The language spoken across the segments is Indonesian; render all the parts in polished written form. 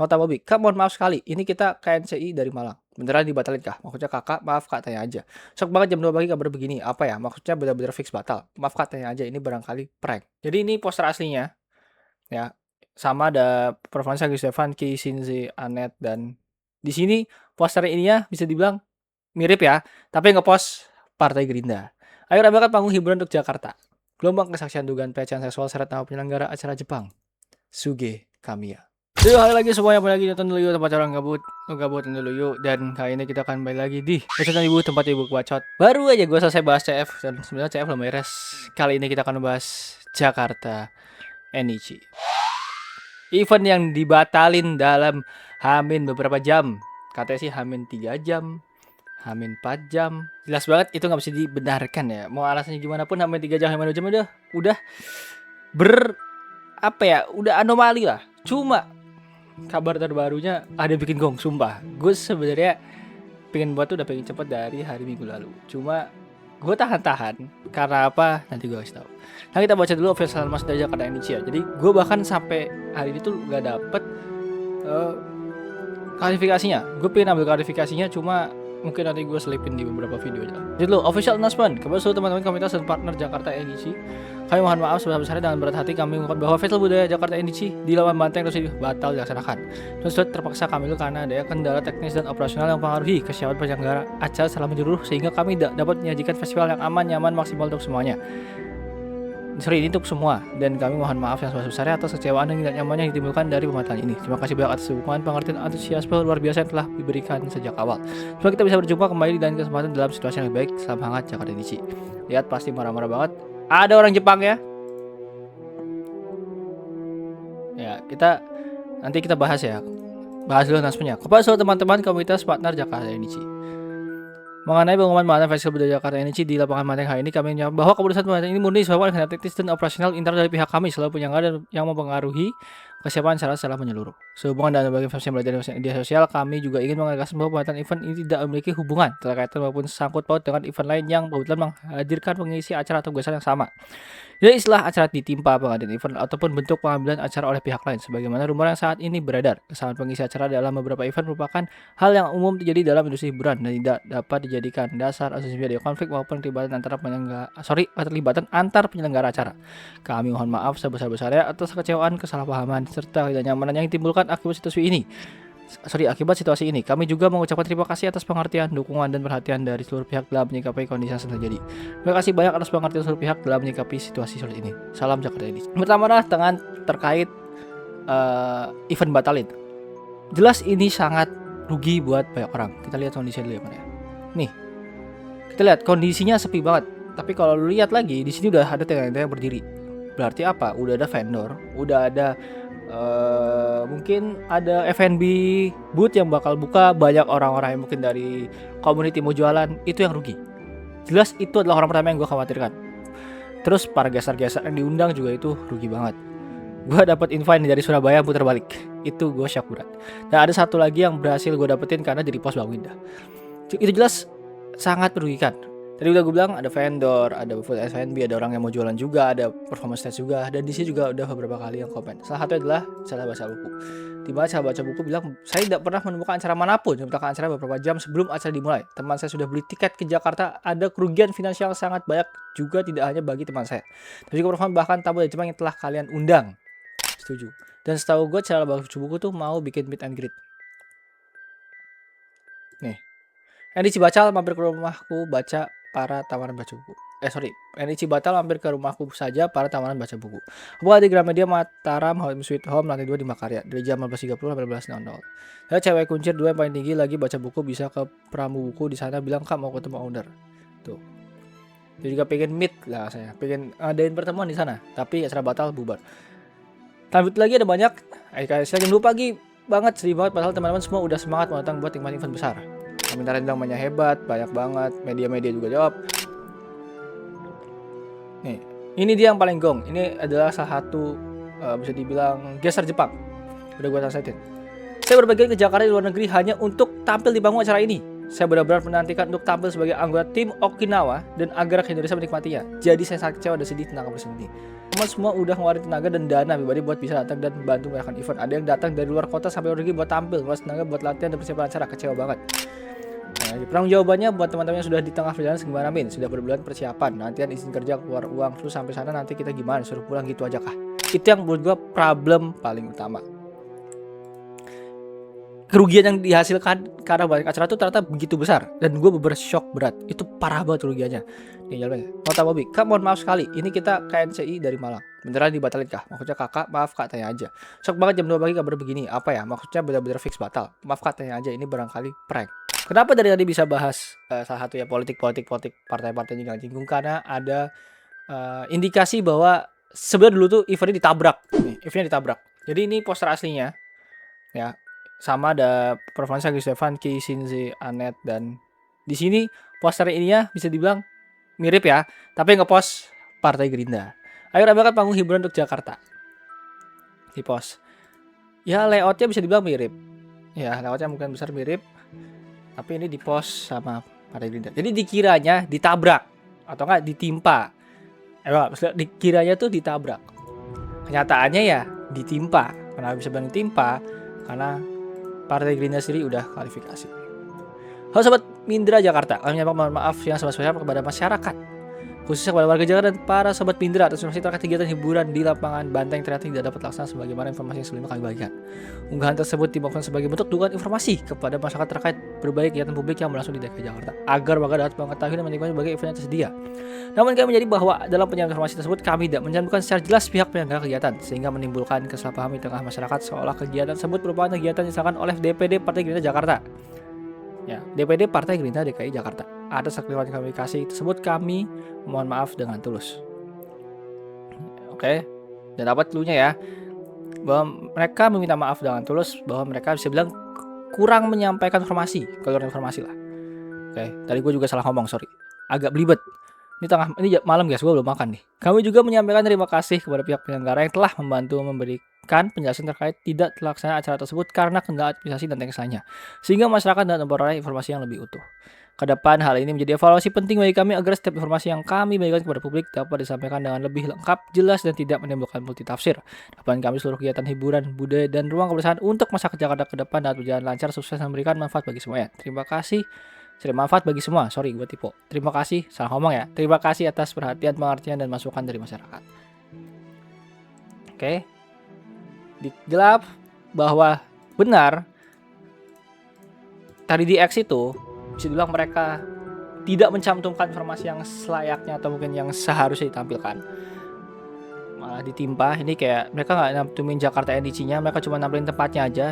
Nota Bobby, "Kak, mohon maaf sekali, ini kita KNCI dari Malang. Beneran dibatalin, Kak? Maksudnya Kakak, maaf Kak, tanya aja. Sok banget jam 2 pagi kabar begini. Apa ya? Maksudnya bener-bener fix batal. Maaf Kak, tanya aja. Ini barangkali prank." Jadi ini poster aslinya ya. Sama ada Provansa, Agus Devanki, Shinzi, Anet, dan di sini poster ininya bisa dibilang mirip ya, tapi ngepost Partai Gerindra. Ayo ramaikan panggung hiburan untuk Jakarta. Gelombang kesaksian dugaan pelecehan seksual seret nama penyelenggara acara Jepang. Suge Kamiya. Yuk, hai lagi semuanya, balik lagi nonton dulu yuk tempat orang gabut. Gabut dulu yuk. Dan kali ini kita akan balik lagi di Bacotan Ibu, tempat ibu bacot. Baru aja gue selesai bahas CF dan sebenarnya CF belum beres. Kali ini kita akan membahas Jakarta NIC. Event yang dibatalin dalam Hamin beberapa jam. Katanya sih Hamin 3 jam, Hamin 4 jam. Jelas banget itu nggak bisa dibenarkan ya. Mau alasannya gimana pun Hamin 3 jam, Hamin 2 jam udah apa ya, udah anomali lah. Cuma kabar terbarunya ada bikin gong, sumpah. Gue sebenarnya pengen buat tuh udah pengen cepet dari hari Minggu lalu. Cuma gue tahan-tahan karena apa? Nanti gue kasih tahu. Nah, kita baca dulu official mas dari Jakarta NIC ya. Jadi gue bahkan sampai hari ini tuh gak dapet klarifikasinya. Gue pengen ambil klarifikasinya, cuma mungkin nanti gue selipin di beberapa video aja. Jadi dulu official announcement kepada seluruh teman-teman komunitas dan partner Jakarta NIC. Kami mohon maaf sebesar-besarnya dengan berat hati kami mengungkapkan bahwa festival budaya Jakarta NIC di Lawan Banteng terus batal dilaksanakan. Terus terpaksa kami karena ada kendala teknis dan operasional yang mempengaruhi kesiapan penyelenggara acara secara menyeluruh sehingga kami tidak dapat menyajikan festival yang aman, nyaman, maksimal untuk semuanya. Sorry, ini untuk semua, dan kami mohon maaf yang sebesar-besarnya atas kecewaan dan tidak nyamannya yang ditimbulkan dari pembatalan ini. Terima kasih banyak atas dukungan, pengertian, antusiasme luar biasa yang telah diberikan sejak awal. Semoga kita bisa berjumpa kembali dan kesempatan dalam situasi yang lebih baik. Salam hangat Jakarta NIC. Lihat pasti marah-marah banget. Ada orang Jepang ya. Ya, nanti kita bahas ya. Bahas dulu announcement-nya. Kepada seluruh teman-teman komunitas partner Jakarta NIC. Mengenai pengumuman Malang Festival Budaya Jakarta NIC di lapangan Banteng hari ini, kami menyebut bahwa keputusan pembahasan ini murni disebabkan karena teknis dan operasional internal dari pihak kami selalu penyelenggara yang mempengaruhi kesiapan secara menyeluruh. Sehubungan dengan berbagai festival belajar media sosial, kami juga ingin mengegaskan bahwa pembahasan event ini tidak memiliki hubungan terkaitan maupun sangkut paut dengan event lain yang kebetulan menghadirkan pengisi acara atau tugasan yang sama. Jadi istilah acara ditimpa pengadilan event ataupun bentuk pengambilan acara oleh pihak lain. Sebagaimana rumor yang saat ini beredar, kesalahan pengisi acara dalam beberapa event merupakan hal yang umum terjadi dalam industri hiburan dan tidak dapat dijadikan dasar asumsi video konflik maupun keterlibatan antar penyelenggara acara. Kami mohon maaf sebesar-besarnya atas kekecewaan, kesalahpahaman, serta ketidaknyamanan yang ditimbulkan akibat situasi ini. Kami juga mengucapkan terima kasih atas pengertian, dukungan, dan perhatian dari seluruh pihak dalam menyikapi kondisi yang sedang terjadi. Terima kasih banyak atas pengertian seluruh pihak dalam menyikapi situasi sulit ini. Salam Jakarta ini. Pertama dengan terkait event batalin. Jelas ini sangat rugi buat banyak orang. Kita lihat kondisinya dulu ya, mana ya. Nih, kita lihat kondisinya sepi banget. Tapi kalau lu lihat lagi, di sini udah ada tenda-tenda yang berdiri. Berarti apa? Udah ada vendor, udah ada mungkin ada F&B booth yang bakal buka, banyak orang-orang yang mungkin dari community mau jualan, itu yang rugi. Jelas itu adalah orang pertama yang gue khawatirkan. Terus para geser-geser yang diundang juga itu rugi banget. Gue dapat info ini dari Surabaya putar balik, itu gue shock berat. Dan ada satu lagi yang berhasil gue dapetin karena jadi pos Bang Winda. Itu jelas sangat merugikan. Tadi udah gue bilang ada vendor, ada food F&B, ada orang yang mau jualan juga, ada performance stage juga, dan di sini juga udah beberapa kali yang komen. Salah satu adalah cara baca buku. Dimana cara baca buku bilang, saya tidak pernah menemukan acara manapun yang membuka acara beberapa jam sebelum acara dimulai. Teman saya sudah beli tiket ke Jakarta, ada kerugian finansial sangat banyak juga tidak hanya bagi teman saya, tapi juga bahkan tamu dari Jepang yang telah kalian undang. Setuju. Dan setahu gue cara baca buku tuh mau bikin meet and greet. Nih, NIC Bacal mampir ke rumahku baca para tawanan baca buku. NIC Batal mampir ke rumahku saja para tawanan baca buku. Buka di Gramedia Mataram Home Sweet Home lantai 2 di Makarya dari jam 14.30 sampai 12.00. Saya cewek kuncir 2 yang paling tinggi lagi baca buku bisa ke pramu buku di sana bilang Kak mau ketemu owner. Tuh. Dia juga pengen meet lah saya. Pengen ngadain pertemuan di sana, tapi acara batal bubar. Lanjut lagi ada banyak. Saya jam 2 pagi banget sedih banget padahal teman-teman semua udah semangat mau datang buat nikmatin event besar. Komentarnya bilang banyak hebat, banyak banget, media-media juga jawab. Nih, ini dia yang paling gong. Ini adalah salah satu bisa dibilang geser Jepang. Udah gue translatein. Saya berbagai ke Jakarta di luar negeri hanya untuk tampil di panggung acara ini. Saya benar-benar menantikan untuk tampil sebagai anggota tim Okinawa dan agar Indonesia menikmatinya. Jadi saya sangat kecewa dan sedih tentang keputusan ini. Teman semua udah ngeluarin tenaga dan dana pribadi buat bisa datang dan bantu merayakan event. Ada yang datang dari luar kota sampai pergi buat tampil, ngeluarin tenaga buat latihan dan persiapan acara. Kecewa banget. Nah, penanggung jawabannya buat teman-teman yang sudah di tengah perjalanan gimana Min? Sudah berbulan persiapan, nantian izin kerja, keluar uang, terus sampai sana nanti kita gimana? Suruh pulang gitu aja kah? Itu yang menurut gue problem paling utama. Kerugian yang dihasilkan karena banyak acara itu ternyata begitu besar dan gue bener shock berat. Itu parah banget kerugiannya. Nih jawabannya. Nota Bobby, Kak mohon maaf sekali, ini kita KNCI dari Malang. Beneran dibatalin kah? Maksudnya kakak, maaf kak tanya aja. Shock banget jam 2 pagi kabar begini. Apa ya? Maksudnya bener-bener fix batal. Maaf kak tanya aja, ini barangkali prank. Kenapa dari tadi bisa bahas salah satu ya politik partai-partai jinggung karena ada indikasi bahwa sebenarnya dulu tuh eventnya ditabrak. Nih, eventnya ditabrak. Jadi ini poster aslinya ya. Sama ada performance Agus Stefan, Ki Shinzi, Anet, dan di sini poster ininya bisa dibilang mirip ya, tapi ngepost Partai Gerindra. Ayo ramaikan panggung hiburan untuk Jakarta. Di post. Ya layoutnya bisa dibilang mirip. Ya layoutnya mungkin besar mirip, tapi ini di post sama Partai Gerindra. Jadi dikiranya ditabrak atau enggak ditimpa. Maksudnya dikiranya tuh ditabrak. Kenyataannya ya ditimpa. Kenapa bisa bilang ditimpa? Karena Partai Gerindra sendiri udah kualifikasi. Halo Sobat Mindra Jakarta, kami menyampaikan mohon maaf yang sebesar-besarnya kepada masyarakat, khususnya kepada warga Jakarta dan para Sobat Mindra atas informasi terkait kegiatan hiburan di lapangan Banteng ternyata tidak dapat laksana sebagaimana informasi yang sebelumnya kami bagikan. Unggahan tersebut dibawakan sebagai bentuk dukungan informasi kepada masyarakat terkait berbagai kegiatan publik yang berlangsung di DKI Jakarta, agar warga dapat mengetahui dan menikmati berbagai event yang tersedia. Namun kami menjadi bahwa dalam penyampaian informasi tersebut kami tidak mencantumkan secara jelas pihak penyelenggara kegiatan sehingga menimbulkan kesalahpahaman di tengah masyarakat seolah kegiatan tersebut merupakan kegiatan yang dilaksanakan oleh DPD Partai Gerindra Jakarta. Ya, DPD Partai Gerindra DKI Jakarta. Atas kekeliruan komunikasi tersebut kami mohon maaf dengan tulus. Oke. Dan dapat clue-nya ya bahwa mereka meminta maaf dengan tulus bahwa mereka bisa bilang kurang menyampaikan informasi, keluar informasi lah. Oke, tadi gue juga salah ngomong, sorry. Agak belibet. Ini malam guys, gue belum makan nih. Kami juga menyampaikan terima kasih kepada pihak penyelenggara yang telah membantu memberikan penjelasan terkait tidak terlaksana acara tersebut karena kendala administrasi dan teknis lainnya, sehingga masyarakat dapat memperoleh informasi yang lebih utuh. Kedepan hal ini menjadi evaluasi penting bagi kami agar setiap informasi yang kami bagikan kepada publik dapat disampaikan dengan lebih lengkap, jelas dan tidak menimbulkan multitafsir. Harapan kami seluruh kegiatan hiburan, budaya dan ruang kebersamaan untuk masyarakat Jakarta ke depan dapat berjalan lancar, sukses dan memberikan manfaat bagi semuanya. Terima kasih. Manfaat bagi semua. Sorry, gue tipe. Terima kasih, salah ngomong ya. Terima kasih atas perhatian, pengertian, dan masukan dari masyarakat. Oke. Dijawab bahwa benar tadi di X itu bisa dibilang mereka tidak mencantumkan informasi yang selayaknya atau mungkin yang seharusnya ditampilkan. Malah ditimpa. Ini kayak mereka nggak nantumin Jakarta NDC-nya, mereka cuma nampilin tempatnya aja.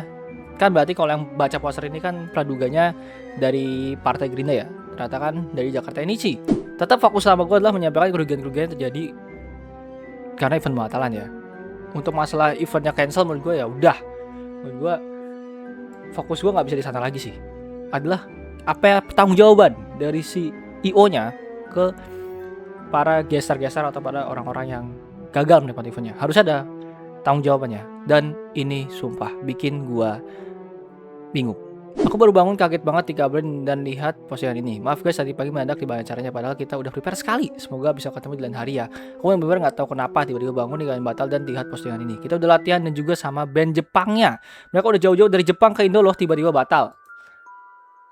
Kan berarti kalau yang baca poster ini kan praduganya dari Partai Gerindra ya, ternyata kan dari Jakarta NIC. Tetap fokus utama gue adalah menyampaikan kerugian-kerugian yang terjadi karena event pembatalan ya. Untuk masalah eventnya cancel menurut gue ya udah, menurut gue fokus gue nggak bisa di sana lagi sih. Adalah apa ya tanggung jawaban dari si IO-nya ke para gestar-gestar atau pada orang-orang yang gagal menikmati eventnya. Harus ada tanggung jawabannya. Dan ini sumpah bikin gue bingung. Aku baru bangun kaget banget dikabarin dan lihat postingan ini. Maaf guys, tadi pagi mendadak tiba acaranya padahal kita udah prepare sekali. Semoga bisa ketemu di lain hari ya. Aku yang bener-bener gak tahu kenapa tiba-tiba bangun dengan batal dan lihat postingan ini. Kita udah latihan dan juga sama band Jepangnya. Mereka udah jauh-jauh dari Jepang ke Indo loh, tiba-tiba batal.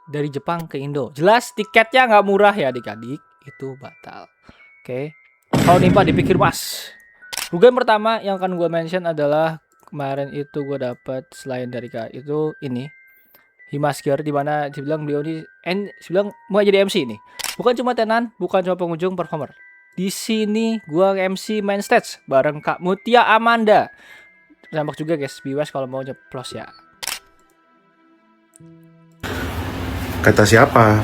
Dari Jepang ke Indo. Jelas tiketnya gak murah ya adik-adik. Itu batal. Oke. Kalau nih Pak dipikir mas. Kerugian pertama yang akan gue mention adalah kemarin itu gue dapat selain dari itu ini Himasker, di mana dibilang beliau ini dibilang mau jadi MC ini. Bukan cuma tenan, bukan cuma pengunjung performer. Di sini gua MC main stage bareng Kak Mutia Amanda. Nampak juga guys, biwas kalau mau nyeplos ya. Kata siapa?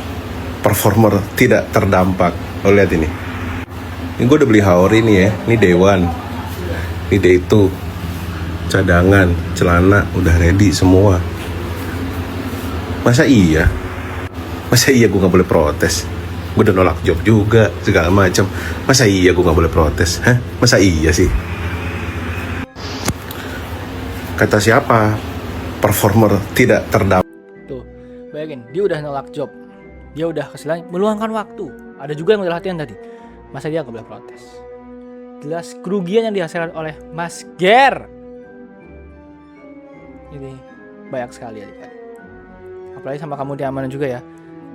Performer tidak terdampak. Lo lihat ini. Ini gue udah beli Haori nih ya. Ini Day One. Ini Day 2. Cadangan, celana udah ready semua. Masa iya gue gak boleh protes? Gue udah nolak job juga, segala macam. Masa iya gue gak boleh protes? Hah? Masa iya sih? Kata siapa? Performer tidak terdampak. Tuh, bayangin, dia udah nolak job. Dia udah kesalahan meluangkan waktu. Ada juga yang udah latihan tadi. Masa dia nggak boleh protes? Jelas kerugian yang dihasilkan oleh Mas Ger ini banyak sekali ya. Apalagi sama kamu diamanan juga ya.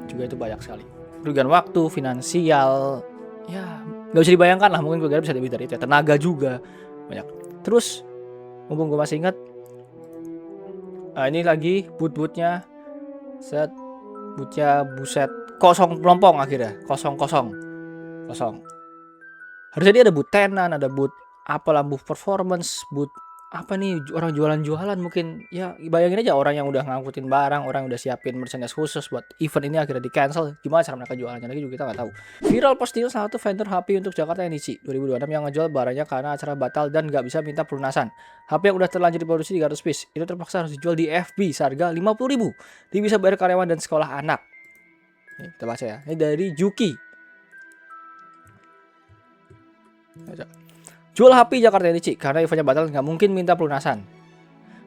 Juga itu banyak sekali. Kerugian waktu, finansial, ya nggak bisa dibayangkan lah. Mungkin kerugian bisa lebih dari itu ya. Tenaga juga banyak. Terus mumpung gue masih ingat, ini lagi bootnya set bootnya buset kosong pelompong akhirnya kosong. Harusnya dia ada boot tenan, ada boot apalah, boot performance, boot apa nih, orang jualan mungkin ya. Bayangin aja orang yang udah ngangkutin barang, orang yang udah siapin merchandise khusus buat event ini akhirnya di cancel. Gimana cara mereka jualannya lagi juga kita nggak tahu. Viral postingan salah satu vendor HP untuk Jakarta NEC 2026 yang ngejual barangnya karena acara batal dan nggak bisa minta pelunasan. HP yang udah terlanjur diproduksi 300 piece itu terpaksa harus dijual di FB seharga 50.000. Dia bisa bayar karyawan dan sekolah anak. Nih, kita baca ya. Ini dari Juki. Jual HP Jakarta NEC karena eventnya batal nggak mungkin minta pelunasan.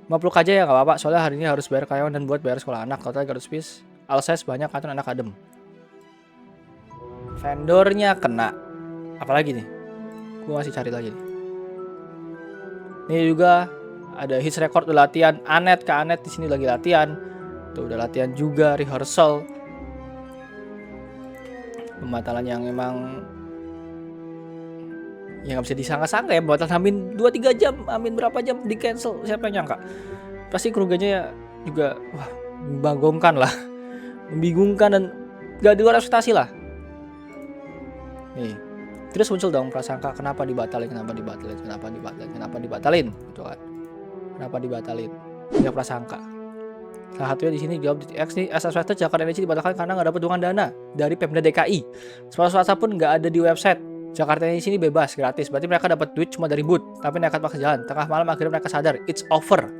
50 aja ya nggak apa-apa, soalnya hari ini harus bayar karyawan dan buat bayar sekolah anak. Total 300 piece, all size banyak, kartun anak adem. Vendornya kena. Apalagi nih? Gue masih cari lagi nih. Ini juga ada hits record udah latihan. Anet di sini lagi latihan. Tuh udah latihan juga, rehearsal. Pembatalan yang emang ya nggak bisa disangka-sangka ya, batal amin 2-3 jam, amin berapa jam di cancel, siapa yang nyangka? Pasti kerugiannya ya juga membingungkan dan gak di luar ekspektasi lah. Nih, terus muncul dong prasangka kenapa dibatalin gitu kan? Kenapa dibatalin? Banyak prasangka. Salah satunya di sini jawab di X nih, asas swasta Jakarta NEC dibatalkan karena nggak dapat dukungan dana dari Pemda DKI. Swasta pun nggak ada di website. Jakarta ini sini bebas, gratis. Berarti mereka dapat duit cuma dari booth, tapi nekat paksa jalan. Tengah malam akhirnya mereka sadar, it's over.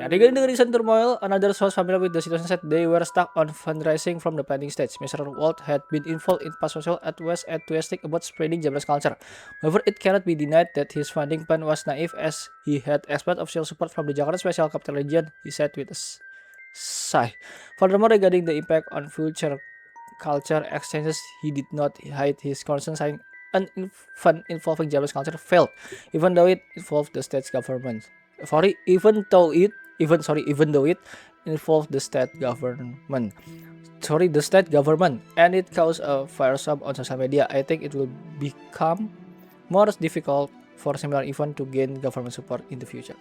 Ya, regarding the recent turmoil, another source familiar with the situation said they were stuck on fundraising from the planning stage. Mr. Walt had been involved in past social enthusiastic about spreading Japanese culture. However, it cannot be denied that his funding plan was naive as he had expected official support from the Jakarta Special Capital Region, he said with a sigh. Furthermore, regarding the impact on future culture exchanges, he did not hide his concern, saying an event involving Japanese culture failed, even though it involved the state government. Even though it involved the state government, and it caused a firestorm on social media. I think it will become more difficult for similar event to gain government support in the future.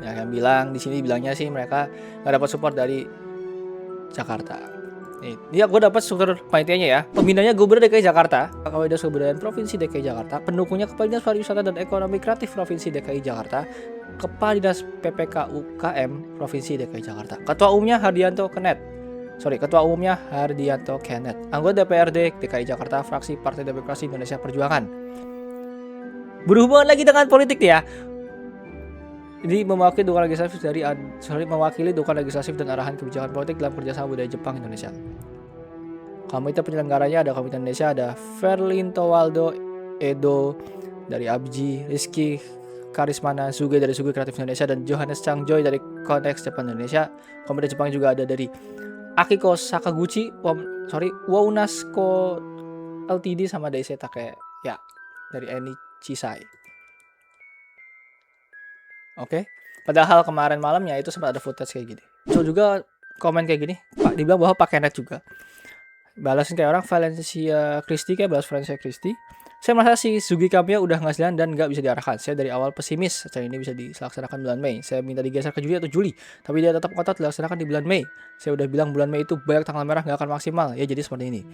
Ya, yang bilang di sini bilangnya sih mereka nggak dapat support dari Jakarta. Nih, ya gue dapat struktur panitianya ya. Pembinanya Gubernur DKI Jakarta, Kepala Dinas Kebudayaan Provinsi DKI Jakarta, pendukungnya Kepala Dinas Pariwisata dan Ekonomi Kreatif Provinsi DKI Jakarta, Kepala Dinas PPK UKM Provinsi DKI Jakarta. Ketua umumnya Hardianto Kenneth, anggota DPRD DKI Jakarta, fraksi Partai Demokrasi Indonesia Perjuangan. Berhubungan lagi dengan politik nih ya. Ini mewakili dukungan legislatif dan arahan kebijakan politik dalam kerjasama budaya Jepang Indonesia. Komite penyelenggaranya ada Komite Indonesia, ada Ferlinto Waldo Edo dari ABJI, Rizky Karismana Suge dari Suge Kreatif Indonesia, dan Johannes Changjoy dari Konteks Jepang Indonesia. Komite Jepang juga ada dari Akiko Sakaguchi, Waunasko Ltd sama Daisei Take ya dari Eni Chisai. Oke. Padahal kemarin malamnya itu sempat ada footage kayak gini. So juga komen kayak gini, Pak dibilang bahwa pakai net juga. Balasin kayak orang Valencia Christie, Saya merasa si Sugi Kamiya udah nggak jalan dan nggak bisa diarahkan. Saya dari awal pesimis acara ini bisa dilaksanakan bulan Mei. Saya minta digeser ke Juli atau Juli, tapi dia tetap ngotot dilaksanakan di bulan Mei. Saya udah bilang bulan Mei itu banyak tanggal merah, nggak akan maksimal. Ya jadi seperti ini.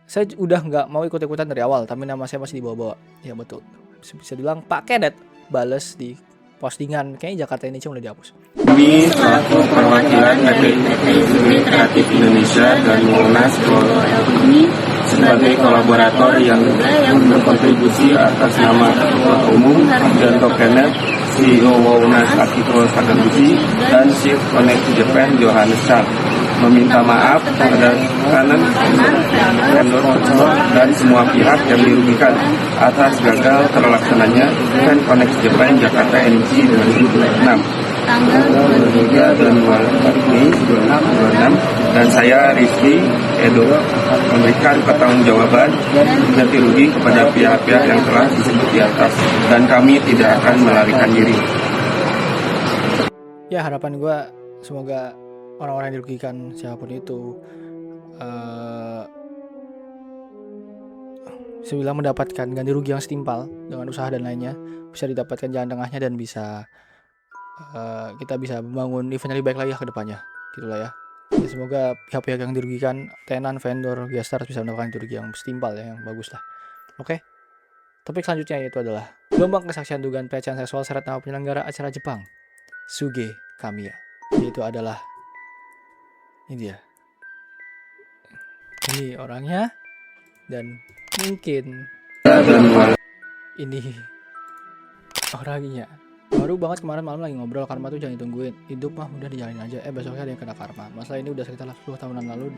Saya udah nggak mau ikut-ikutan dari awal, tapi nama saya masih dibawa-bawa. Ya betul. Bisa dibilang Pak Kenet bales di postingan kayaknya Jakarta ini cuma udah dihapus. Kami selaku perwakilan dari Sugi Kreatif Indonesia dan Monas ini sebagai kolaborator yang berkontribusi atas nama Ketua Umum dan Tokenet CEO Monas Akiko Sakaguchi dan Chief Connect Japan Johannes Chang meminta maaf kepada kanan vendor dan semua pihak yang dirugikan atas gagal terlaksananya Event Connect Japan Jakarta NEC 2026. tanggal 23 dan 24 Mei 2026, dan saya Rizky Edo memberikan pertanggungjawaban ganti rugi kepada pihak-pihak yang telah disebut di atas, dan kami tidak akan melarikan diri. Ya, harapan gue semoga orang-orang yang dirugikan siapapun itu sebilang mendapatkan ganti rugi yang setimpal dengan usaha dan lainnya, bisa didapatkan jalan tengahnya dan bisa kita bisa membangun event yang lebih baik lagi ke depannya, gitulah ya. Ya, semoga pihak-pihak yang dirugikan, tenan, vendor, guest bisa mendapatkan ganti rugi yang setimpal ya, yang bagus lah. Oke. Topik selanjutnya yaitu adalah gelombang kesaksian dugaan pelecehan seksual seret nama penyelenggara acara Jepang, Suge Kamiya. Yaitu adalah ini dia. Ini orangnya, dan mungkin ini orangnya. Baru banget kemarin malam lagi ngobrol, karma tuh jangan ditungguin, hidup mah udah dijalanin aja, besoknya ada yang kena karma. Masalah ini udah sekitar 10 tahunan lalu.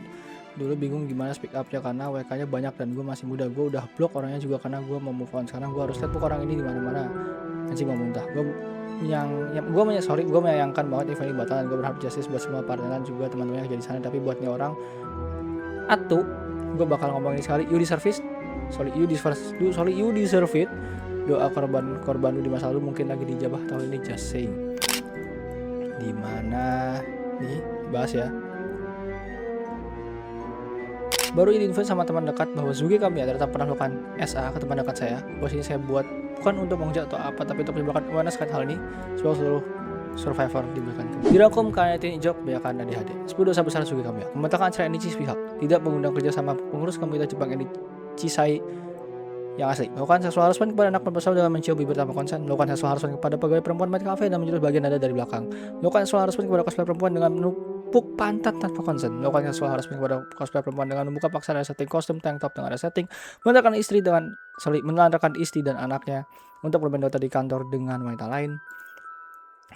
Dulu bingung gimana speak up-nya karena WK-nya banyak dan gue masih muda. Gue udah blok orangnya juga karena gue mau move on. Sekarang gue harus lihat orang ini di mana-mana. Anjing mau muntah. Gue menyayangkan banget event ini batalan. Gue berharap justice buat semua partneran juga teman-teman yang jadi sana. Tapi buat nih orang atu, gue bakal ngomong ini sekali. You deserve it. You deserve it. Doa korban lu di masa lalu mungkin lagi dijabah tahun ini, just saying. Di mana nih bahas ya. Baru ini info sama teman dekat bahwa Suge Kamiya ternyata pernah melakukan SA ke teman dekat saya. Bahwa ini saya buat bukan untuk menghujat atau apa, tapi untuk menyebabkan awareness kan hal ini supaya seluruh survivor diberikan. Dirangkum karena ini job kebanyakan ADHD. 10 dosa besar Suge Kamiya. Membantahkan acara ini pihak tidak mengundang kerjasama pengurus komunitas Jepang yang Cisai yang asli. Melakukan seksual harassment kepada anak bersama dengan mencium bibir tanpa konsen. Melakukan seksual harassment kepada pegawai perempuan maid cafe dan menjurus bagian dada dari belakang. Melakukan seksual harassment kepada cosplayer perempuan dengan menepuk pantat tanpa konsen. Melakukan seksual harassment kepada cosplayer perempuan dengan membuka paksa resetting kostum tank top dengan resetting. Menelantarkan istri dan anaknya untuk bermain Dota di kantor dengan wanita lain.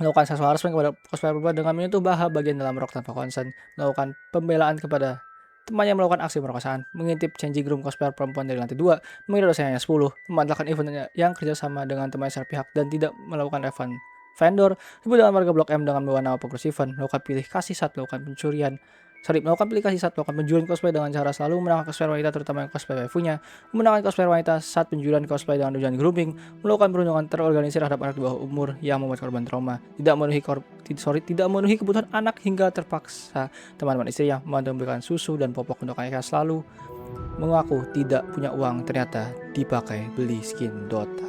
Melakukan seksual harassment kepada cosplayer perempuan dengan menyentuh baha bagian dalam rok tanpa konsen. Melakukan pembelaan kepada temannya melakukan aksi perkosaan, mengintip changing room cosplayer perempuan dari lantai 2, mengira dosanya 10, membatalkan eventnya yang kerjasama dengan teman sepihak dan tidak melakukan event vendor, ribut dengan warga Blok M dengan membawa nama pengurus event, melakukan pilih kasih saat melakukan pencurian cosplay dengan cara selalu memenangkan cosplayer wanita terutama yang cosplay waifunya, memenangkan cosplayer wanita saat penjualan cosplay dengan tujuan grooming, melakukan perundungan terorganisir terhadap anak di bawah umur yang membuat korban trauma, tidak memenuhi kebutuhan anak hingga terpaksa teman-teman istrinya membantu memberikan susu dan popok untuk anaknya, selalu mengaku tidak punya uang ternyata dipakai beli skin Dota.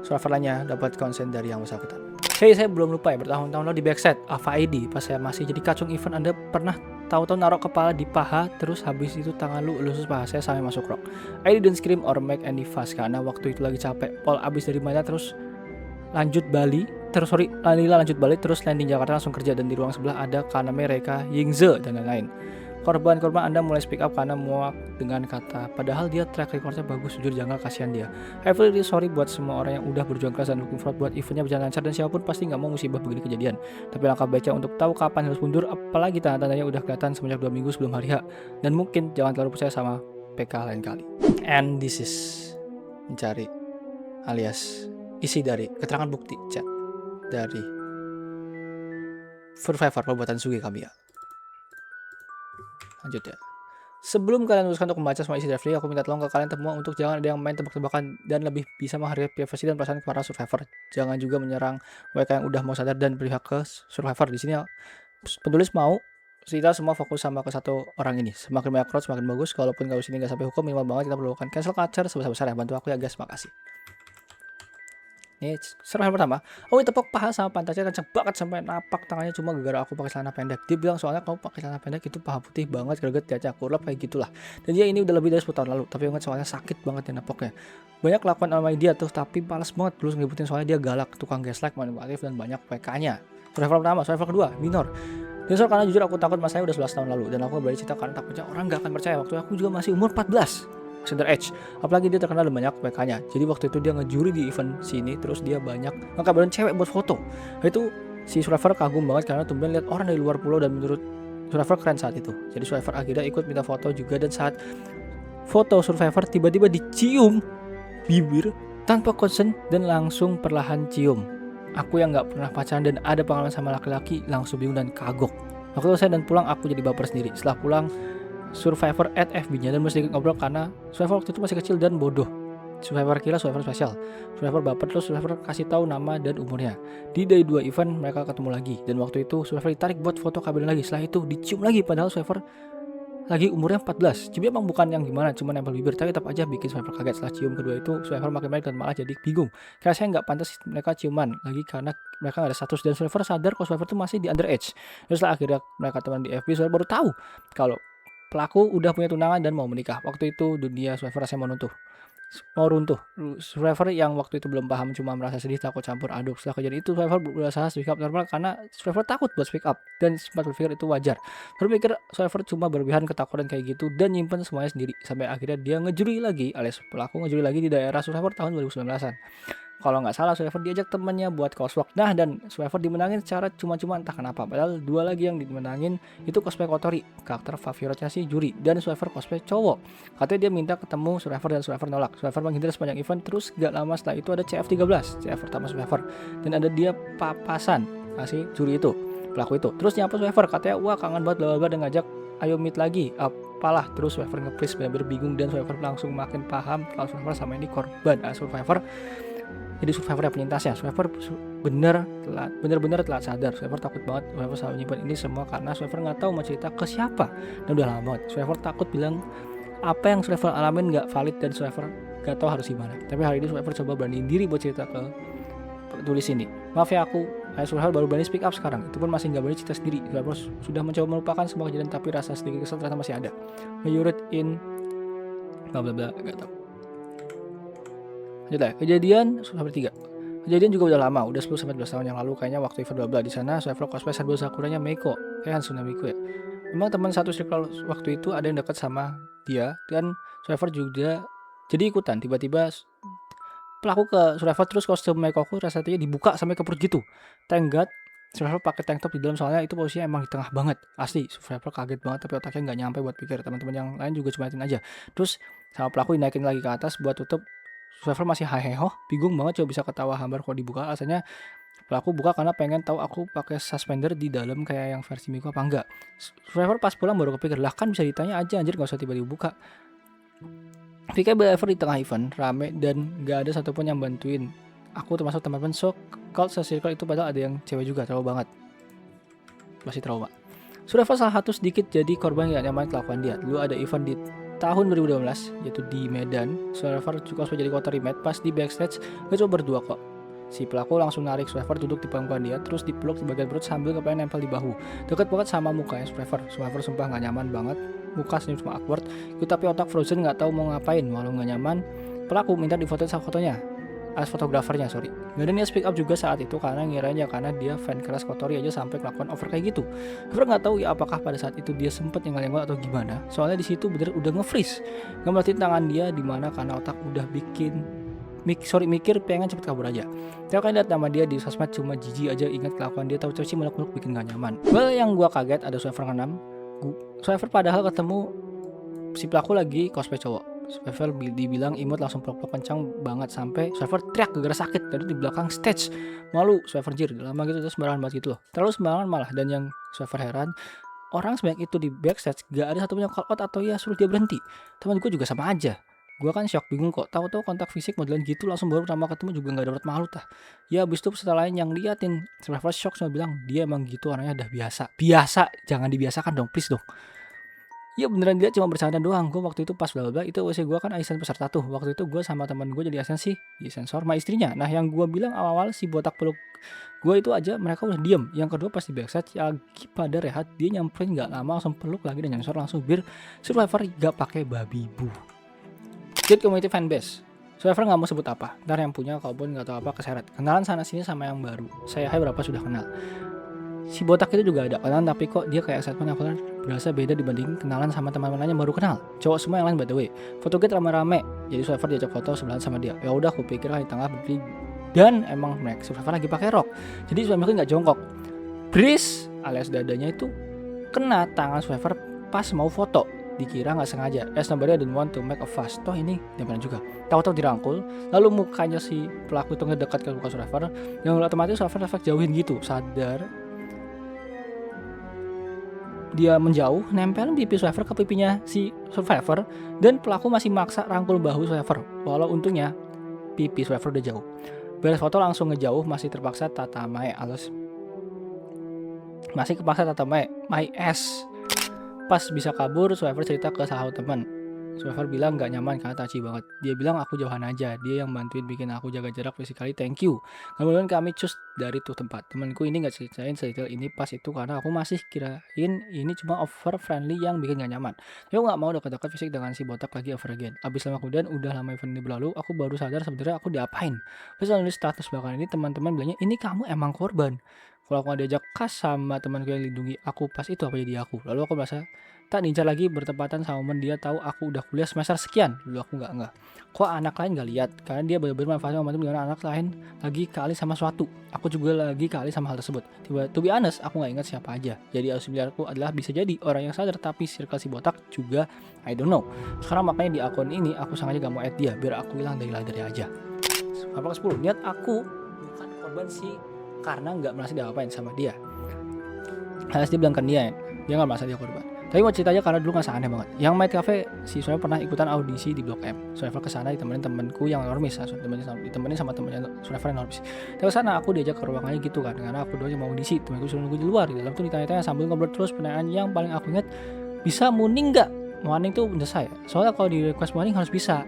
Survivor lainnya dapat konsen dari yang bersangkutan. Hey, saya belum lupa ya, bertahun-tahun lalu di backside Ava ID pas saya masih jadi kacung event. Anda pernah tahu-tahu naruh kepala di paha, terus habis itu tangan lu elus paha saya sampai masuk rock. I didn't scream or make any fuss karena waktu itu lagi capek. Pol abis dari mana terus lanjut Bali, lanjut Bali terus landing Jakarta langsung kerja, dan di ruang sebelah ada Kaname, Reika, Yingze dan lain-lain. Korban-korban Anda mulai speak up karena muak dengan kata, padahal dia track recordnya bagus, jujur janggal, kasihan dia. I feel really sorry buat semua orang yang udah berjuang keras dan looking forward buat eventnya berjalan lancar, dan siapapun pasti nggak mau musibah begini kejadian. Tapi langkah baiknya untuk tahu kapan harus mundur, apalagi tanda-tandanya udah kelihatan semenjak 2 minggu sebelum hari H. Dan mungkin jangan terlalu percaya sama PK lain kali. And this is mencari alias isi dari keterangan bukti chat dari survivor perbuatan Suge Kamiya. Lanjut ya. Sebelum kalian memutuskan untuk membaca semua isi draft ini, aku minta tolong ke kalian semua untuk jangan ada yang main tebak-tebakan dan lebih bisa menghargai privasi dan perasaan para survivor. Jangan juga menyerang mereka yang udah mau sadar dan berpihak ke survivor. Di sini penulis mau kita semua fokus sama ke satu orang ini. Semakin banyak crowd semakin bagus. Kalaupun kalau sini nggak sampai hukum, minimal banget kita perlu cancel culture sebesar-besar ya. Bantu aku ya guys, makasih. Ini survivor pertama. Oh, tepuk paha sama pantatnya kenceng banget sampai napak tangannya cuma gara-gara aku pakai celana pendek. Dia bilang soalnya kamu pakai celana pendek itu paha putih banget, greget diajak kurlap kayak gitulah. Dan dia ini udah lebih dari 10 tahun lalu, tapi ingat soalnya sakit banget ya napoknya. Banyak lakukan sama dia tuh, tapi malas banget terus ngeributin soalnya dia galak, tukang gaslight, manipulatif dan banyak PK-nya. Survivor pertama, survivor kedua, minor. Dan soal karena jujur aku takut masanya udah 11 tahun lalu dan aku berani cerita karena takutnya orang gak akan percaya waktu aku juga masih umur 14. Center Edge, apalagi dia terkenal banyak PK-nya. Jadi waktu itu dia ngejuri di event sini, terus dia banyak ngekabarin cewek buat foto. Itu si survivor kagum banget karena tumben lihat orang dari luar pulau dan menurut survivor keren saat itu. Jadi survivor akhirnya ikut minta foto juga, dan saat foto survivor tiba-tiba dicium bibir tanpa konsen dan langsung perlahan cium. Aku yang nggak pernah pacaran dan ada pengalaman sama laki-laki langsung bingung dan kagok. Waktu selesai dan pulang aku jadi baper sendiri. Setelah pulang, Survivor add FB-nya dan sedikit ngobrol karena Survivor waktu itu masih kecil dan bodoh. Survivor kira Survivor spesial. Survivor baper terus Survivor kasih tahu nama dan umurnya. Di day 2 event mereka ketemu lagi dan waktu itu Survivor ditarik buat foto kabelin lagi. Setelah itu dicium lagi padahal Survivor lagi umurnya 14. Ciumnya emang bukan yang gimana, cuma nempel bibir, tapi tetap aja bikin Survivor kaget. Setelah cium kedua itu Survivor makin baik dan malah jadi bingung. Karena saya nggak pantas mereka ciuman lagi karena mereka nggak ada status dan Survivor sadar kalau Survivor itu masih di underage. Terus setelah akhirnya mereka teman di FB, Survivor baru tahu kalau pelaku udah punya tunangan dan mau menikah. Waktu itu dunia Survivor rasanya mau runtuh. Survivor yang waktu itu belum paham cuma merasa sedih, takut campur aduk. Setelah kejadian itu Survivor berusaha speak up normal karena Survivor takut buat speak up dan sempat berpikir itu wajar. Berpikir Survivor cuma berlebihan ketakutan kayak gitu dan nyimpen semuanya sendiri sampai akhirnya dia ngejuri lagi alias pelaku ngejuri lagi di daerah Survivor tahun 2019-an. Kalau nggak salah Survivor diajak temannya buat cosplay. Nah dan Survivor dimenangin secara cuma-cuma entah kenapa. Padahal dua lagi yang dimenangin itu cosplay Kotori, karakter favoritnya si juri, dan Survivor cosplay cowok. Katanya dia minta ketemu Survivor dan Survivor nolak. Survivor menghindar sepanjang event terus gak lama setelah itu ada CF13, CF pertama Survivor, dan ada dia papasan si juri itu, pelaku itu. Terus nyapa Survivor katanya wah kangen banget bla bla dan ngajak ayo meet lagi. Apalah terus Survivor nge-freeze benar-benar bingung dan Survivor langsung makin paham kalau Survivor sama ini korban Survivor. Jadi Survivor yang penyintasnya. Survivor bener-bener telat sadar. Survivor takut banget. Survivor selalu nyimpan ini semua karena Survivor nggak tahu mau cerita ke siapa. Dan udah lama banget. Survivor takut bilang apa yang Survivor alamin nggak valid dan Survivor nggak tahu harus gimana. Tapi hari ini Survivor coba beraniin diri buat cerita ke tulis ini. Maaf ya aku, Survivor baru berani speak up sekarang. Itu pun masih nggak berani cerita sendiri. Survivor sudah mencoba melupakan semua kejadian tapi rasa sedikit kesel ternyata masih ada. Menyurit in bla bla bla nggak tahu. Kejadian Survivor 3. Kejadian juga udah lama, udah 10-12 tahun yang lalu kayaknya waktu event 12 di sana Survivor cosplay Sarbo Sakuranya Meiko, kayak Hatsune Miku ya. Memang teman satu circle waktu itu ada yang dekat sama dia dan Survivor juga jadi ikutan. Tiba-tiba pelaku ke Survivor terus kostum Meikoku rasanya dibuka sampai ke perut gitu. Thank God Survivor pakai tank top di dalam soalnya itu posisinya emang di tengah banget. Asli Survivor kaget banget tapi otaknya nggak nyampe buat pikir. Teman-teman yang lain juga cuma liatin aja. Terus sama pelaku dinaikin lagi ke atas buat tutup. Survivor masih heheho, bingung banget coba bisa ketawa hambar kalau dibuka. Alasannya pelaku buka karena pengen tahu aku pakai suspender di dalam kayak yang versi Miku apa enggak. Survivor pas pulang baru kepikir, lah kan bisa ditanya aja anjir, gak usah tiba-tiba buka. VK Believer di tengah event rame dan gak ada satupun yang bantuin aku termasuk teman-teman. So cult circle itu padahal ada yang cewek juga, terlalu banget, masih trauma. Survivor salah satu sedikit jadi korban yang nyaman kelakuan dia. Dulu ada event di tahun 2012 yaitu di Medan. Survivor juga jadi Kotori Med. Pas di backstage gak cuma berdua kok. Si pelaku langsung narik Survivor duduk di pangkuan dia, terus dipeluk di bagian perut sambil kepala nempel di bahu. Deket banget sama mukanya Survivor. Survivor sumpah gak nyaman banget. Muka senyum cuma awkward. Tapi otak frozen gak tahu mau ngapain. Walau gak nyaman, pelaku minta difotoin sama fotonya. Fotografernya sorry. Gak ada niat speak up juga saat itu karena ngiranya karena dia fan keras Kotori aja sampai kelakuan over kayak gitu. Survivor nggak tahu ya apakah pada saat itu dia sempet nyenggol atau gimana. Soalnya di situ bener udah nge-freeze. Nggak melatih tangan dia di mana karena otak udah mikir pengen cepet kabur aja. Tapi kan lihat nama dia di sosmed cuma jijik aja ingat kelakuan dia, tahu sih meluk-meluk bikin gak nyaman. Well yang gua kaget ada Survivor 6. Survivor padahal ketemu si pelaku lagi cosplay cowok. Survivor dibilang imut langsung peluk-peluk kencang banget sampai Survivor teriak gara-gara sakit dari di belakang stage. Malu Survivor jir lama gitu terus sembarangan banget gitu loh. Terlalu sembarangan malah. Dan yang Survivor heran, orang sebanyak itu di backstage gak ada satu punya call out atau ya suruh dia berhenti. Teman gue juga sama aja. Gue kan shock bingung kok, tahu-tahu kontak fisik modelan gitu langsung baru pertama ketemu juga gak dapat malu tah. Ya abis itu peserta lain yang liatin Survivor shock semua bilang dia emang gitu orangnya udah biasa, jangan dibiasakan dong please dong. Ya beneran dia cuma bercanda doang. Gue waktu itu pas bla itu usia gue kan asisten peserta tuh. Waktu itu gue sama teman gue jadi asisten sih di sensor sama istrinya. Nah yang gue bilang awal-awal si botak peluk gue itu aja mereka udah diem. Yang kedua pas di backstage lagi pada rehat dia nyamperin nggak lama langsung peluk lagi dan sensor langsung bir Survivor gak pakai babi bu. Jadi community fanbase Survivor nggak mau sebut apa. Ntar yang punya kalaupun nggak tahu apa keseret. Kenalan sana sini sama yang baru. Saya berapa sudah kenal. Si botak itu juga ada kenalan tapi kok dia kayak excitement yang berasa beda dibanding kenalan sama teman-temannya yang baru kenal. Cowok semua yang lain by the way. Foto get rame-rame. Jadi Survivor diajak foto sebelahan sama dia. Ya udah aku pikir kan di tengah berdiri dan emang mereka Survivor lagi pakai rok. Jadi Survivor nggak jongkok. Bris alias dadanya itu kena tangan Survivor pas mau foto. dikira nggak sengaja, as nobody didn't want to make a fuss. Toh ini benar juga. Tahu-tahu dirangkul, lalu mukanya si pelaku itu ngedekat ke muka survivor, yang otomatis survivor efek jauhin gitu, sadar. Dia menjauh, nempel pipi survivor ke pipinya si survivor, dan pelaku masih maksa rangkul bahu survivor. Walau untungnya pipi survivor udah jauh. Beres foto langsung ngejauh, masih terpaksa tatamae alias masih kepaksa tatamae my ass. Pas bisa kabur, survivor cerita ke salah satu teman. Survivor bilang gak nyaman karena touchy banget. Dia bilang aku jauhan aja, dia yang bantuin bikin aku jaga jarak physically, thank you. Kemudian kami cus dari tuh tempat. Temanku ini gak ceritain sedetail ini pas itu karena aku masih kirain ini cuma over friendly yang bikin gak nyaman. Aku gak mau dekat-dekat fisik dengan si botak lagi over again. Abis lama kemudian udah lama event ini berlalu, aku baru sadar sebenarnya aku diapain. Terus nulis status belakangan ini, teman-teman bilangnya ini kamu emang korban. Kalau aku gak diajak kas sama temanku yang lindungi aku pas itu, apa jadi aku? Lalu aku merasa tak diincar lagi, bertepatan sama momen dia tahu aku udah kuliah semester sekian. Dulu aku nggak. Kok anak lain gak lihat? Karena dia benar-benar manfaatnya momentum dengan anak lain lagi kali sama suatu. Aku juga lagi kali sama hal tersebut. To be honest, aku nggak ingat siapa aja. Jadi asumsiku adalah bisa jadi orang yang sadar, tapi circle si botak juga I don't know. Sekarang makanya di akun ini aku sengaja gak mau add dia biar aku hilang dari ladder aja. Apa ke 10? Niat aku bukan korban sih karena nggak merasa diapain sama dia. Harus dia bilang ke dia nggak merasa dia korban. Tapi mau cerita aja karena dulu ngerasa aneh banget. Yang Might Cafe, si Survivor pernah ikutan audisi di Blok M. Survivor kesana ditemenin temenku yang normis, ditemenin sama temennya Survivor yang normis. Tapi sana aku diajak ke ruangannya gitu kan, karena aku doang yang mau audisi. Temenku suruh nunggu di luar. Di dalam tuh ditanya-tanya sambil ngobrol terus. Pertanyaan yang paling aku ingat, bisa mooning nggak? Mooning tuh mendesak ya. Soalnya kalau di request mooning harus bisa.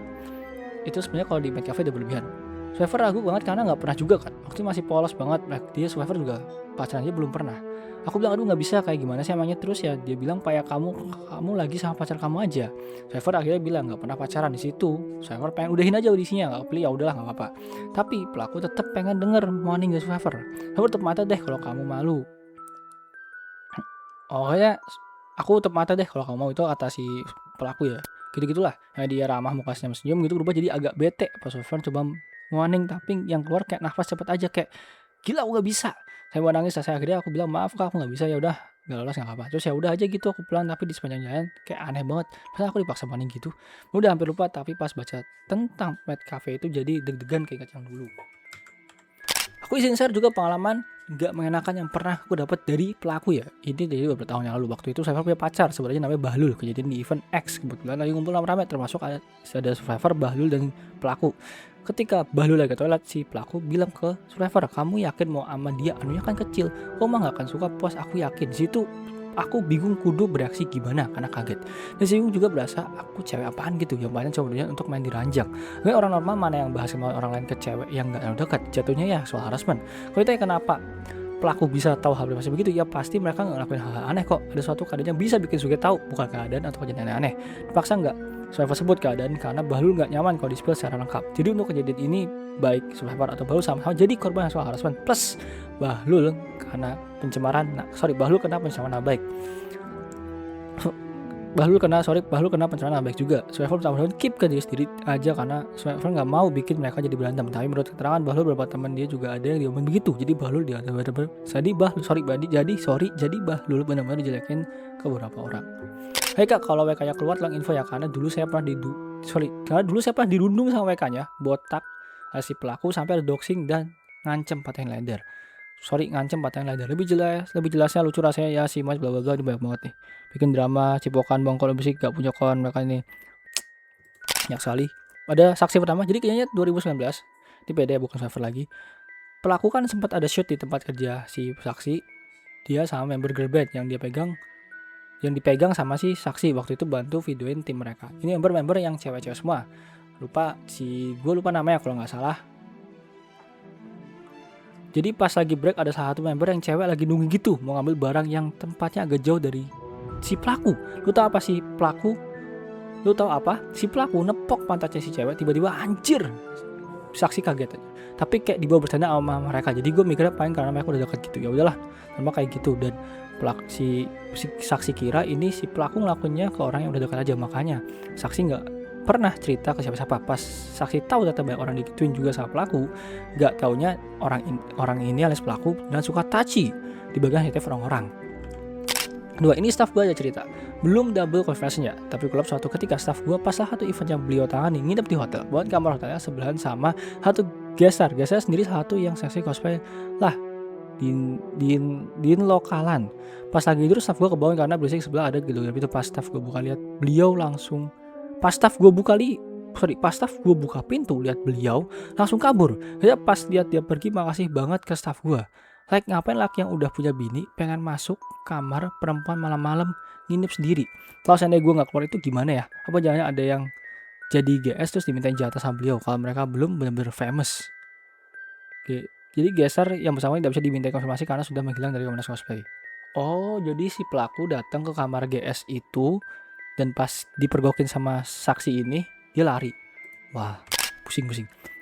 Itu sebenarnya kalau di Might Cafe udah berlebihan. Survivor ragu banget karena nggak pernah juga kan. Waktu masih polos banget. Dia Survivor juga pacaran aja belum pernah. Aku bilang aduh nggak bisa, kayak gimana sih emangnya. Terus ya dia bilang kayak kamu lagi sama pacar kamu aja. Survivor akhirnya bilang nggak pernah pacaran di situ. Survivor pengen udahin aja audisinya, nggak pilih ya udahlah nggak apa-apa. Tapi pelaku tetap pengen denger morning dari Survivor. Survivor tutup mata deh kalau kamu malu. Oh ya, aku tutup mata deh kalau kamu mau, itu kata si pelaku ya. Gitu-gitulah. Yang dia ramah muka senyum gitu berubah jadi agak bete. Pas Survivor coba morning tapi yang keluar kayak nafas cepet aja, kayak gila aku gak bisa. Saya mau nangis, saya akhirnya aku bilang maaf kak aku nggak bisa, ya udah nggak lolos nggak apa. Terus ya udah aja gitu aku pulang, tapi di sepanjang jalan kayak aneh banget. Masa aku dipaksa morning gitu. Udah hampir lupa, tapi pas baca tentang Might Cafe itu jadi deg-degan kayak yang dulu. Aku izin share juga pengalaman nggak mengenakan yang pernah aku dapat dari pelaku ya. Ini dari beberapa tahun yang lalu. Waktu itu Survivor punya pacar sebenarnya namanya Bahlul. Kejadian di event X, kebetulan lagi ngumpul rame-rame, termasuk ada Survivor, Bahlul dan pelaku. Ketika Bahlul lagi ke toilet, si pelaku bilang ke Survivor, kamu yakin mau sama dia? Anunya kan kecil, kok mah gak akan suka? Puas aku yakin. Di situ aku bingung kudu bereaksi gimana karena kaget. Dan si juga berasa aku cewek apaan gitu yang banyak coba untuk main di ranjang. Gak orang normal mana yang bahas sama orang lain ke cewek yang gak dekat. Jatuhnya ya soal harassment. Kalau ditanya kenapa pelaku bisa tahu hal masih begitu, ya pasti mereka nggak ngelakuin hal aneh kok. Ada suatu keadaan yang bisa bikin Suge tahu, bukan keadaan atau kejadian aneh. Dipaksa nggak? Survivor sebut keadaan karena Bahlul nggak nyaman kalau di-spill secara lengkap. Jadi untuk kejadian ini baik Survivor atau Bahlul sama-sama jadi korban soal harassment, plus Bahlul karena pencemaran. Bahlul kena pencemaran baik. Bahlul kena pencemaran baik juga. Survivor sama keep ke diri sendiri aja karena Survivor nggak mau bikin mereka jadi berantem. Tapi menurut keterangan Bahlul beberapa teman dia juga ada yang diomongin begitu. Jadi Bahlul jadi Bahlul benar-benar dijelekin ke beberapa orang. Hai kak, kalau WK-nya keluar tolong info ya, karena dulu saya pernah dirundung sama WK-nya botak si pelaku sampai ada doxing dan ngancem patahin leather. Ngancem patahin leather. Lebih jelasnya lucu rasanya ya si mas bla bla bla, ini banyak banget nih. Bikin drama, cipokan, bongkol musik, gak punya kon mereka ini. Banyak sekali. Ada saksi pertama, jadi kayaknya 2019 di PD bukan Survivor lagi. Pelaku kan sempat ada shoot di tempat kerja si saksi. Dia sama member girl band yang dipegang sama si saksi waktu itu bantu videoin tim mereka. Ini member yang cewek-cewek semua. Gue lupa namanya kalau nggak salah. Jadi pas lagi break ada salah satu member yang cewek lagi nunggu gitu mau ngambil barang yang tempatnya agak jauh dari si pelaku. Lu tahu apa? Si pelaku nepok pantatnya si cewek, tiba-tiba anjir. Saksi kaget aja. Tapi kayak dibawa bercanda sama mereka. Jadi gue mikirnya paling karena mereka udah dekat gitu. Ya udahlah, sama kayak gitu. Dan si saksi kira ini si pelaku ngelakuinnya ke orang yang udah dekat aja, makanya saksi nggak pernah cerita ke siapa-siapa. Pas saksi tahu ternyata banyak orang digituin juga sama pelaku, nggak taunya orang ini alias pelaku dan suka touchy di bagian sensitif orang-orang. Kedua, ini staff gue aja cerita. Belum double confession-nya, tapi klub suatu ketika staff gue pas satu event yang beliau tangani nginep di hotel. Buat kamar hotelnya sebelahan sama satu geser sendiri satu yang seksi cosplay lah di lokalan. Pas lagi tidur staff gue kebangun karena berisik sebelah ada gitu. Tapi itu pas staff gue buka lihat beliau langsung. Pas staff gue buka pintu lihat beliau langsung kabur. Saya pas lihat dia pergi makasih banget ke staff gue. Like ngapain laki yang udah punya bini pengen masuk kamar perempuan malam-malam nginep sendiri. Kalau seandainya gue gak keluar itu gimana ya? Apa jangan ada yang jadi GS terus dimintain jatah sama beliau kalau mereka belum benar-benar famous. Oke. Jadi geser yang bersama tidak bisa dimintai konfirmasi karena sudah menghilang dari komunitas cosplay. Oh, jadi si pelaku datang ke kamar GS itu dan pas dipergokin sama saksi ini dia lari. Wah, pusing.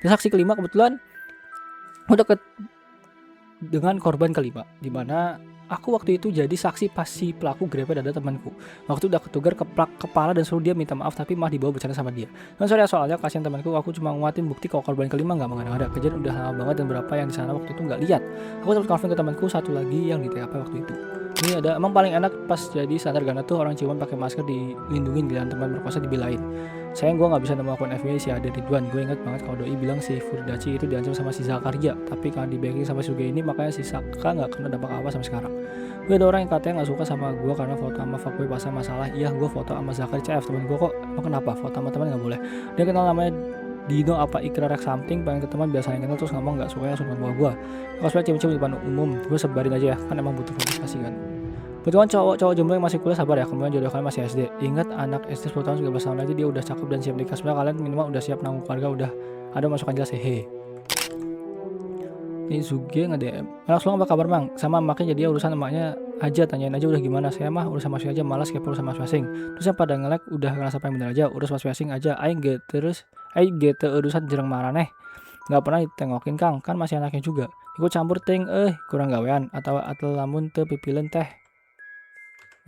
Dan saksi kelima kebetulan udah dengan korban kelima, dimana aku waktu itu jadi saksi pas si pelaku grepe dada temanku. Waktu udah ketugar keplak kepala dan suruh dia minta maaf tapi malah dibawa bercanda sama dia. Dan sorry soalnya kasihan temanku, aku cuma nguatin bukti kalau korban kelima nggak mengada-ngada. Kejadian udah lama banget dan berapa yang di sana waktu itu nggak lihat. Aku sempat konfirm ke temanku satu lagi yang di TKP waktu itu. Ini ada emang paling enak pas jadi standar Gana tuh orang ciuman pakai masker dilindungin giliran teman berkuasa dibelain. Sayang gue nggak bisa nemu akun FBI si ada Ridwan. Gue inget banget kalau doi bilang si Furudachi itu diancam sama si Zakaria, tapi karena di backing sama Suge ini makanya si Saka nggak kena dampak apa sampai sekarang. Gue ada orang yang katanya nggak suka sama gue karena foto sama fuckboy pas masalah. Iya, gue foto sama Zakaria CF teman gue kok. Emang kenapa? Foto sama teman nggak boleh? Dia kenal namanya Dino apa Ikrar something, pengen ketemuan biasa yang kenal terus ngomong nggak suka langsung bawa gue. Cosplay cewek-cewek di depan umum, gue sebarin aja ya, kan emang butuh fokus kan. Betulan cowok jomblo yang masih kuliah sabar ya, kemudian jodoh kalian masih SD. Ingat anak SD 10 tahun 13 tahun aja dia udah cakep dan siap nikah. Sebenarnya kalian minimal udah siap nanggung keluarga, udah ada masukan jelas hehe. Ini Suge nge-DM. Langsung apa kabar Mang? Sama maknya jadi urusan emaknya aja, tanyain aja udah gimana. Saya mah urusan masing aja, malas kepo urusan masing-masing. Terus yang pada nge-like udah ngerasa apa yang bener aja, urus masing-masing aja. Aing gitu urusan jereng maraneh. Gak pernah ditengokin Kang, kan masih anaknya juga. Ikut campur ting, kurang gawean atau lamun teu pipilen teh.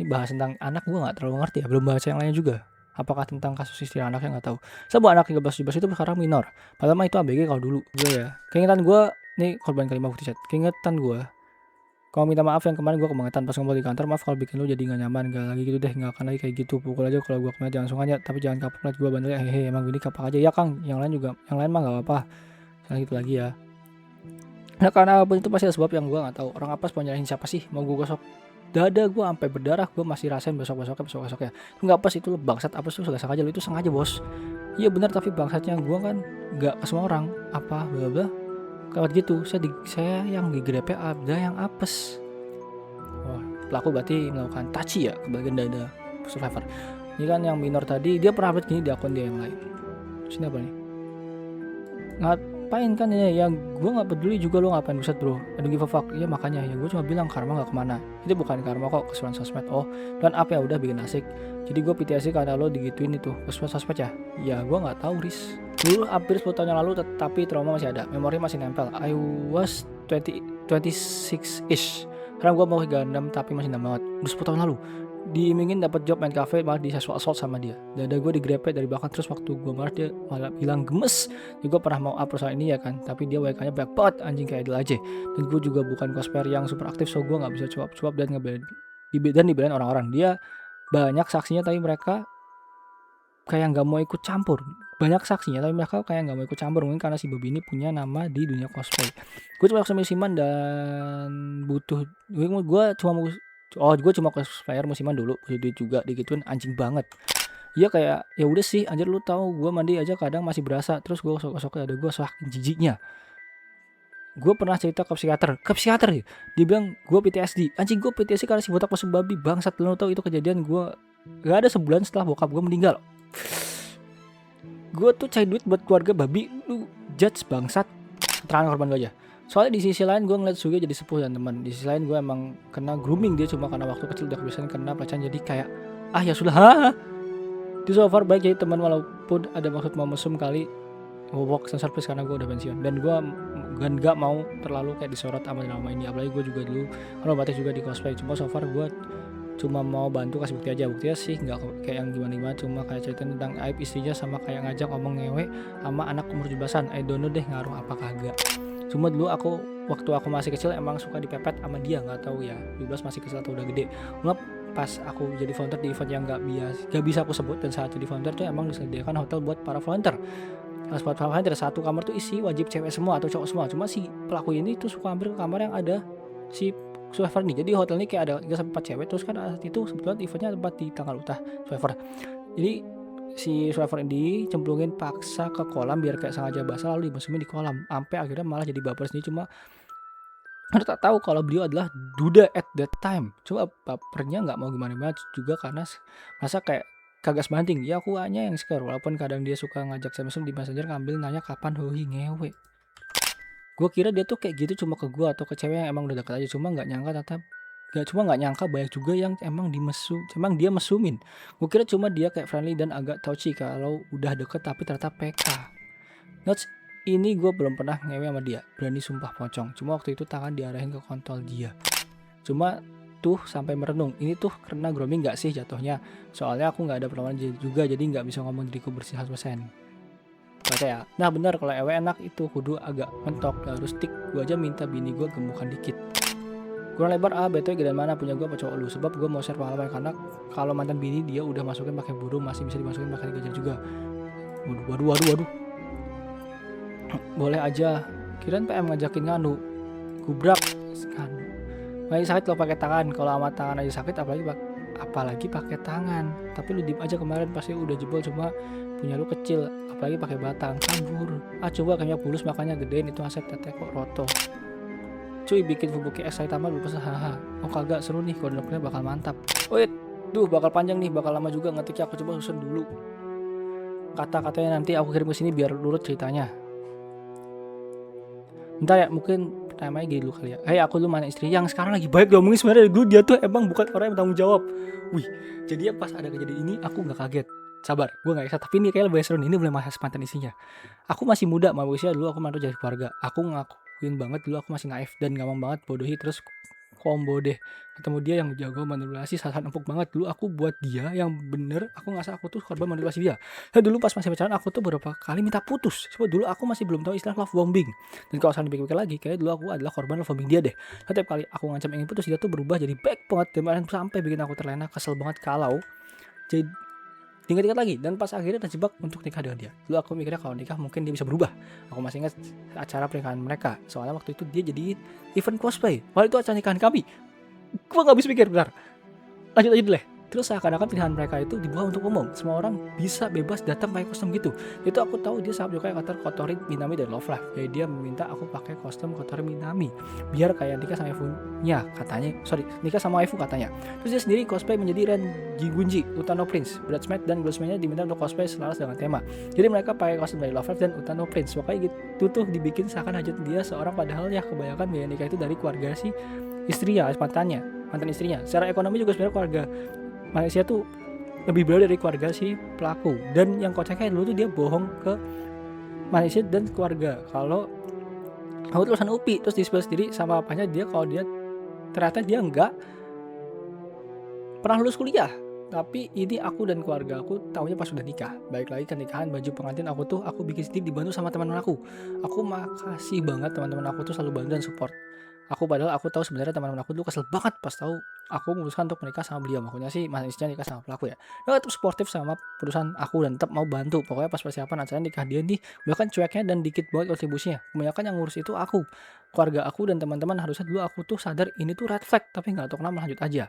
Ini bahas tentang anak gue nggak terlalu ngerti ya, belum bahas yang lainnya juga. Apakah tentang kasus istri anaknya nggak tahu. Sebuah anak 13-17 itu sekarang minor. Padahal mah itu ABG kalau dulu. Gue ya, keingetan gue, nih korban kelima bukti chat. Keingetan gue, kalau minta maaf yang kemarin gue kebangetan pas ngobrol di kantor, maaf kalau bikin lu jadi nggak nyaman. Gak lagi gitu deh, nggak akan lagi kayak gitu. Pukul aja kalau gue kemarin jangan langsung aja, tapi jangan kapok liat gue bandelnya. Hehe, emang gini kapak aja ya Kang. Yang lain mah nggak apa-apa. Jangan gitu lagi ya. Nah karena apapun itu pasti ada sebab yang gue nggak tahu. Orang apa mau nyalahin siapa sih? Mau gue gosok dada gue sampai berdarah, gue masih rasain besok-besoknya nggak pas itu bangsat apa sih, sengaja lu itu sengaja bos. Iya benar, tapi bangsatnya gue kan nggak ke semua orang apa bla bla kawat gitu. Saya yang digrepe ada yang apes. Oh, pelaku berarti melakukan touchy ya ke bagian dada survivor. Ini kan yang minor tadi dia pernah update gini di akun dia yang lain. Sini apa nih? Ngapain kan ya gue nggak peduli juga lo ngapain, buset bro, I don't give a fuck. Ya makanya ya gue cuma bilang karma nggak kemana, itu bukan karma kok, keseruan sosmed. Oh dan apa ya udah bikin asik, jadi gue PTSD karena lo digituin itu keseruan sosmed ya. Ya gue nggak tahu Riz, dulu hampir 10 tahun yang lalu tapi trauma masih ada, memori masih nempel. I was 26-ish karena gue mau 36 tapi masih nempel banget. Udah 10 tahun lalu diimingin dapat job main cafe, malah di sexual assault sama dia. Dada gue digrepe dari belakang, terus waktu gue marah dia malah bilang gemes. Juga pernah mau upload soal ini ya kan, tapi dia WK-nya banyak banget anjing kayak Idol aja. Dan gue juga bukan cosplayer yang super aktif, so gue nggak bisa cuap-cuap dan dibelain orang-orang. Dia banyak saksinya tapi mereka kayak nggak mau ikut campur. Banyak saksinya tapi mereka kayak nggak mau ikut campur, mungkin karena si Bobby ini punya nama di dunia cosplay. Gue cuma musiman dan butuh gue cuma cosplayer musiman dulu, butuh duit juga, digituin anjing banget. Iya kayak ya udah sih anjir, lu tahu gue mandi aja kadang masih berasa, terus gue gosok ada gue saking jijiknya. Gue pernah cerita ke psikiater ya, dia bilang gue PTSD. Anjing, gue PTSD karena si botak masuk babi bangsat. Lu tahu itu kejadian gue gak ada sebulan setelah bokap gue meninggal. Gue tuh cari duit buat keluarga babi, lu judge bangsat. Keterangan korban gue aja. Soalnya di sisi lain gue ngeliat Suge jadi sepuh dan teman. Di sisi lain gue emang kena grooming dia, cuma karena waktu kecil udah kebiasaan kena pelecehan, jadi kayak ya sudah. Di so far baik jadi teman, walaupun ada maksud mau mesum kali work and surprise karena gue udah pensiun. Dan gue gak mau terlalu kayak disorot sama drama ini. Apalagi gue juga dulu kalau batik juga di cosplay. Cuma so far gue cuma mau bantu kasih bukti aja. Buktinya sih gak kayak yang gimana-gimana, cuma kayak cerita tentang aib istrinya sama kayak ngajak ngomong ngewe sama anak umur 17an. I don't know deh ngaruh apa kagak. Cuma dulu waktu aku masih kecil emang suka dipepet sama dia, nggak tahu ya 12 masih kecil atau udah gede. pas aku jadi volunteer di event yang gak bisa aku sebut, dan saat jadi volunteer tuh emang disediakan hotel buat para volunteer. Pas buat para volunteer satu kamar tuh isi wajib cewek semua atau cowok semua. Cuma si pelaku ini tuh suka ambil ke kamar yang ada si survivor nih. Jadi hotel ini kayak ada 3-4 cewek, terus kan itu sebetulnya eventnya tempat di tanggal utah survivor. Jadi si survivor ini cemplungin paksa ke kolam biar kayak sengaja basah, lalu dimasukin di kolam sampai akhirnya malah jadi baper sendiri. Cuma Anda tak tahu kalau beliau adalah duda at that time. Cuma bapernya nggak mau gimana-gimana juga karena masa kayak kagak sebanting. Ya aku hanya yang scare, walaupun kadang dia suka ngajak saya mesum di messenger ngambil nanya kapan hoi ngewe. Gue kira dia tuh kayak gitu cuma ke gue atau ke cewek yang emang udah deket aja. Cuma nggak nyangka banyak juga yang emang dia mesumin. Gue kira cuma dia kayak friendly dan agak touchy kalau udah deket, tapi ternyata PK. Notes, ini gue belum pernah ngewe sama dia, berani sumpah pocong. Cuma waktu itu tangan diarahin ke kontol dia. Cuma tuh sampai merenung, ini tuh karena grooming gak sih jatuhnya? Soalnya aku gak ada perlawanan juga, jadi gak bisa ngomong diriku bersih 100%. Baca ya. Nah benar, kalau ewe enak itu kudu agak mentok, harus stick. Gue aja minta bini gue gemukan dikit. Kurang lebar, btw gedean mana punya gue apa cowok lu? Sebab gue mau share pengalaman, karena kalau mantan bini dia udah masukin pakai burung, masih bisa dimasukin pakai gajar juga. Waduh. Boleh aja. Kirain PM ngajakin nganu. Gubrak nganu. Lagi sakit lo pakai tangan. Kalau sama tangan aja sakit apalagi pakai tangan. Tapi lu diem aja, kemarin pasti udah jebol, cuma punya lu kecil, apalagi pakai batang. Kabur. Coba kayaknya bulus makanya gedein, itu aset tete kok roto. Cuy bikin fubuki es Saitama dulu pas haha. Oh kagak, seru nih, kode bakal mantap. Wait, bakal panjang nih, bakal lama juga ngetiknya, aku coba susun dulu. Kata-katanya nanti aku kirim ke sini biar lurut ceritanya. Bentar ya, mungkin pertanyaannya gini dulu kali ya. Aku lu mana istri yang sekarang lagi baik diomongin, sebenarnya dulu dia tuh emang bukan orang yang bertanggung jawab. Wih, jadi pas ada kejadian ini aku nggak kaget. Sabar, gue nggak bisa. Tapi ini kayak lebih seru nih, ini boleh bahas mantan isinya. Aku masih muda, usia dulu aku mantu jadi keluarga. Aku ngakuin banget dulu aku masih naif dan gampang banget bodohi, terus combo deh. Ketemu dia yang jago manipulasi, sasaran empuk banget. Dulu aku buat dia yang bener, aku ngerasa aku tuh korban manipulasi dia. Dulu pas masih pacaran aku tuh beberapa kali minta putus. Coba dulu aku masih belum tahu istilah love bombing. Dan kalau misalnya dipikir-pikir lagi, kayak dulu aku adalah korban love bombing dia deh. Setiap kali aku ngancam ingin putus, dia tuh berubah jadi baik banget dan sampai bikin aku terlena, kesel banget kalau jadi tingkat lagi. Dan pas akhirnya terjebak untuk nikah dengan dia. Dulu aku mikirnya kalau nikah mungkin dia bisa berubah. Aku masih ingat acara pernikahan mereka, soalnya waktu itu dia jadi event cosplay. Waktu itu acara nikahan kami. Gue gak bisa pikir, bentar. Lanjut aja dulu deh. Terus seakan-akan pilihan mereka itu dibuat untuk umum. Semua orang bisa bebas datang pakai kostum gitu. Itu aku tahu dia sangat suka kata kotorin Minami dari Love Live. Jadi dia meminta aku pakai kostum kotorin Minami biar kayak nikah sama waifu-nya katanya. Nikah sama waifu katanya. Terus dia sendiri cosplay menjadi Ren Jigunji, Utano Prince. Bridesmaid dan groomsmaid-nya diminta untuk cosplay selaras dengan tema. Jadi mereka pakai kostum dari Love Live dan Utano Prince. Pokoknya gitu tuh dibikin seakan hajat dia seorang, padahal ya kebanyakan biaya nikah itu dari keluarga si istrinya, mantan istrinya. Secara ekonomi juga sebenarnya keluarga Malaysia tuh lebih berat dari keluarga si pelaku. Dan yang kocaknya dulu tuh dia bohong ke Malaysia dan keluarga kalau aku lulusan UPI, terus di-spill sendiri sama apanya dia kalau dia ternyata dia enggak pernah lulus kuliah. Tapi ini aku dan keluarga aku tahunya pas sudah nikah. Baik lagi ke nikahan, baju pengantin aku bikin sendiri dibantu sama teman-teman aku. Aku makasih banget teman-teman aku tuh selalu bantu dan support aku, padahal aku tahu sebenarnya teman-teman aku tuh kesel banget pas tahu aku memutuskan untuk menikah sama beliau. Makanya sih mas istrinya nikah sama pelaku ya. Dia tetap suportif sama perusahaan aku dan tetap mau bantu. Pokoknya pas persiapan acara nikah dia nih, bahkan cueknya dan dikit banget kontribusinya. Kebanyakan yang ngurus itu aku, keluarga aku dan teman-teman. Harusnya dulu aku tuh sadar ini tuh red flag, tapi nggak tahu kenapa lanjut aja.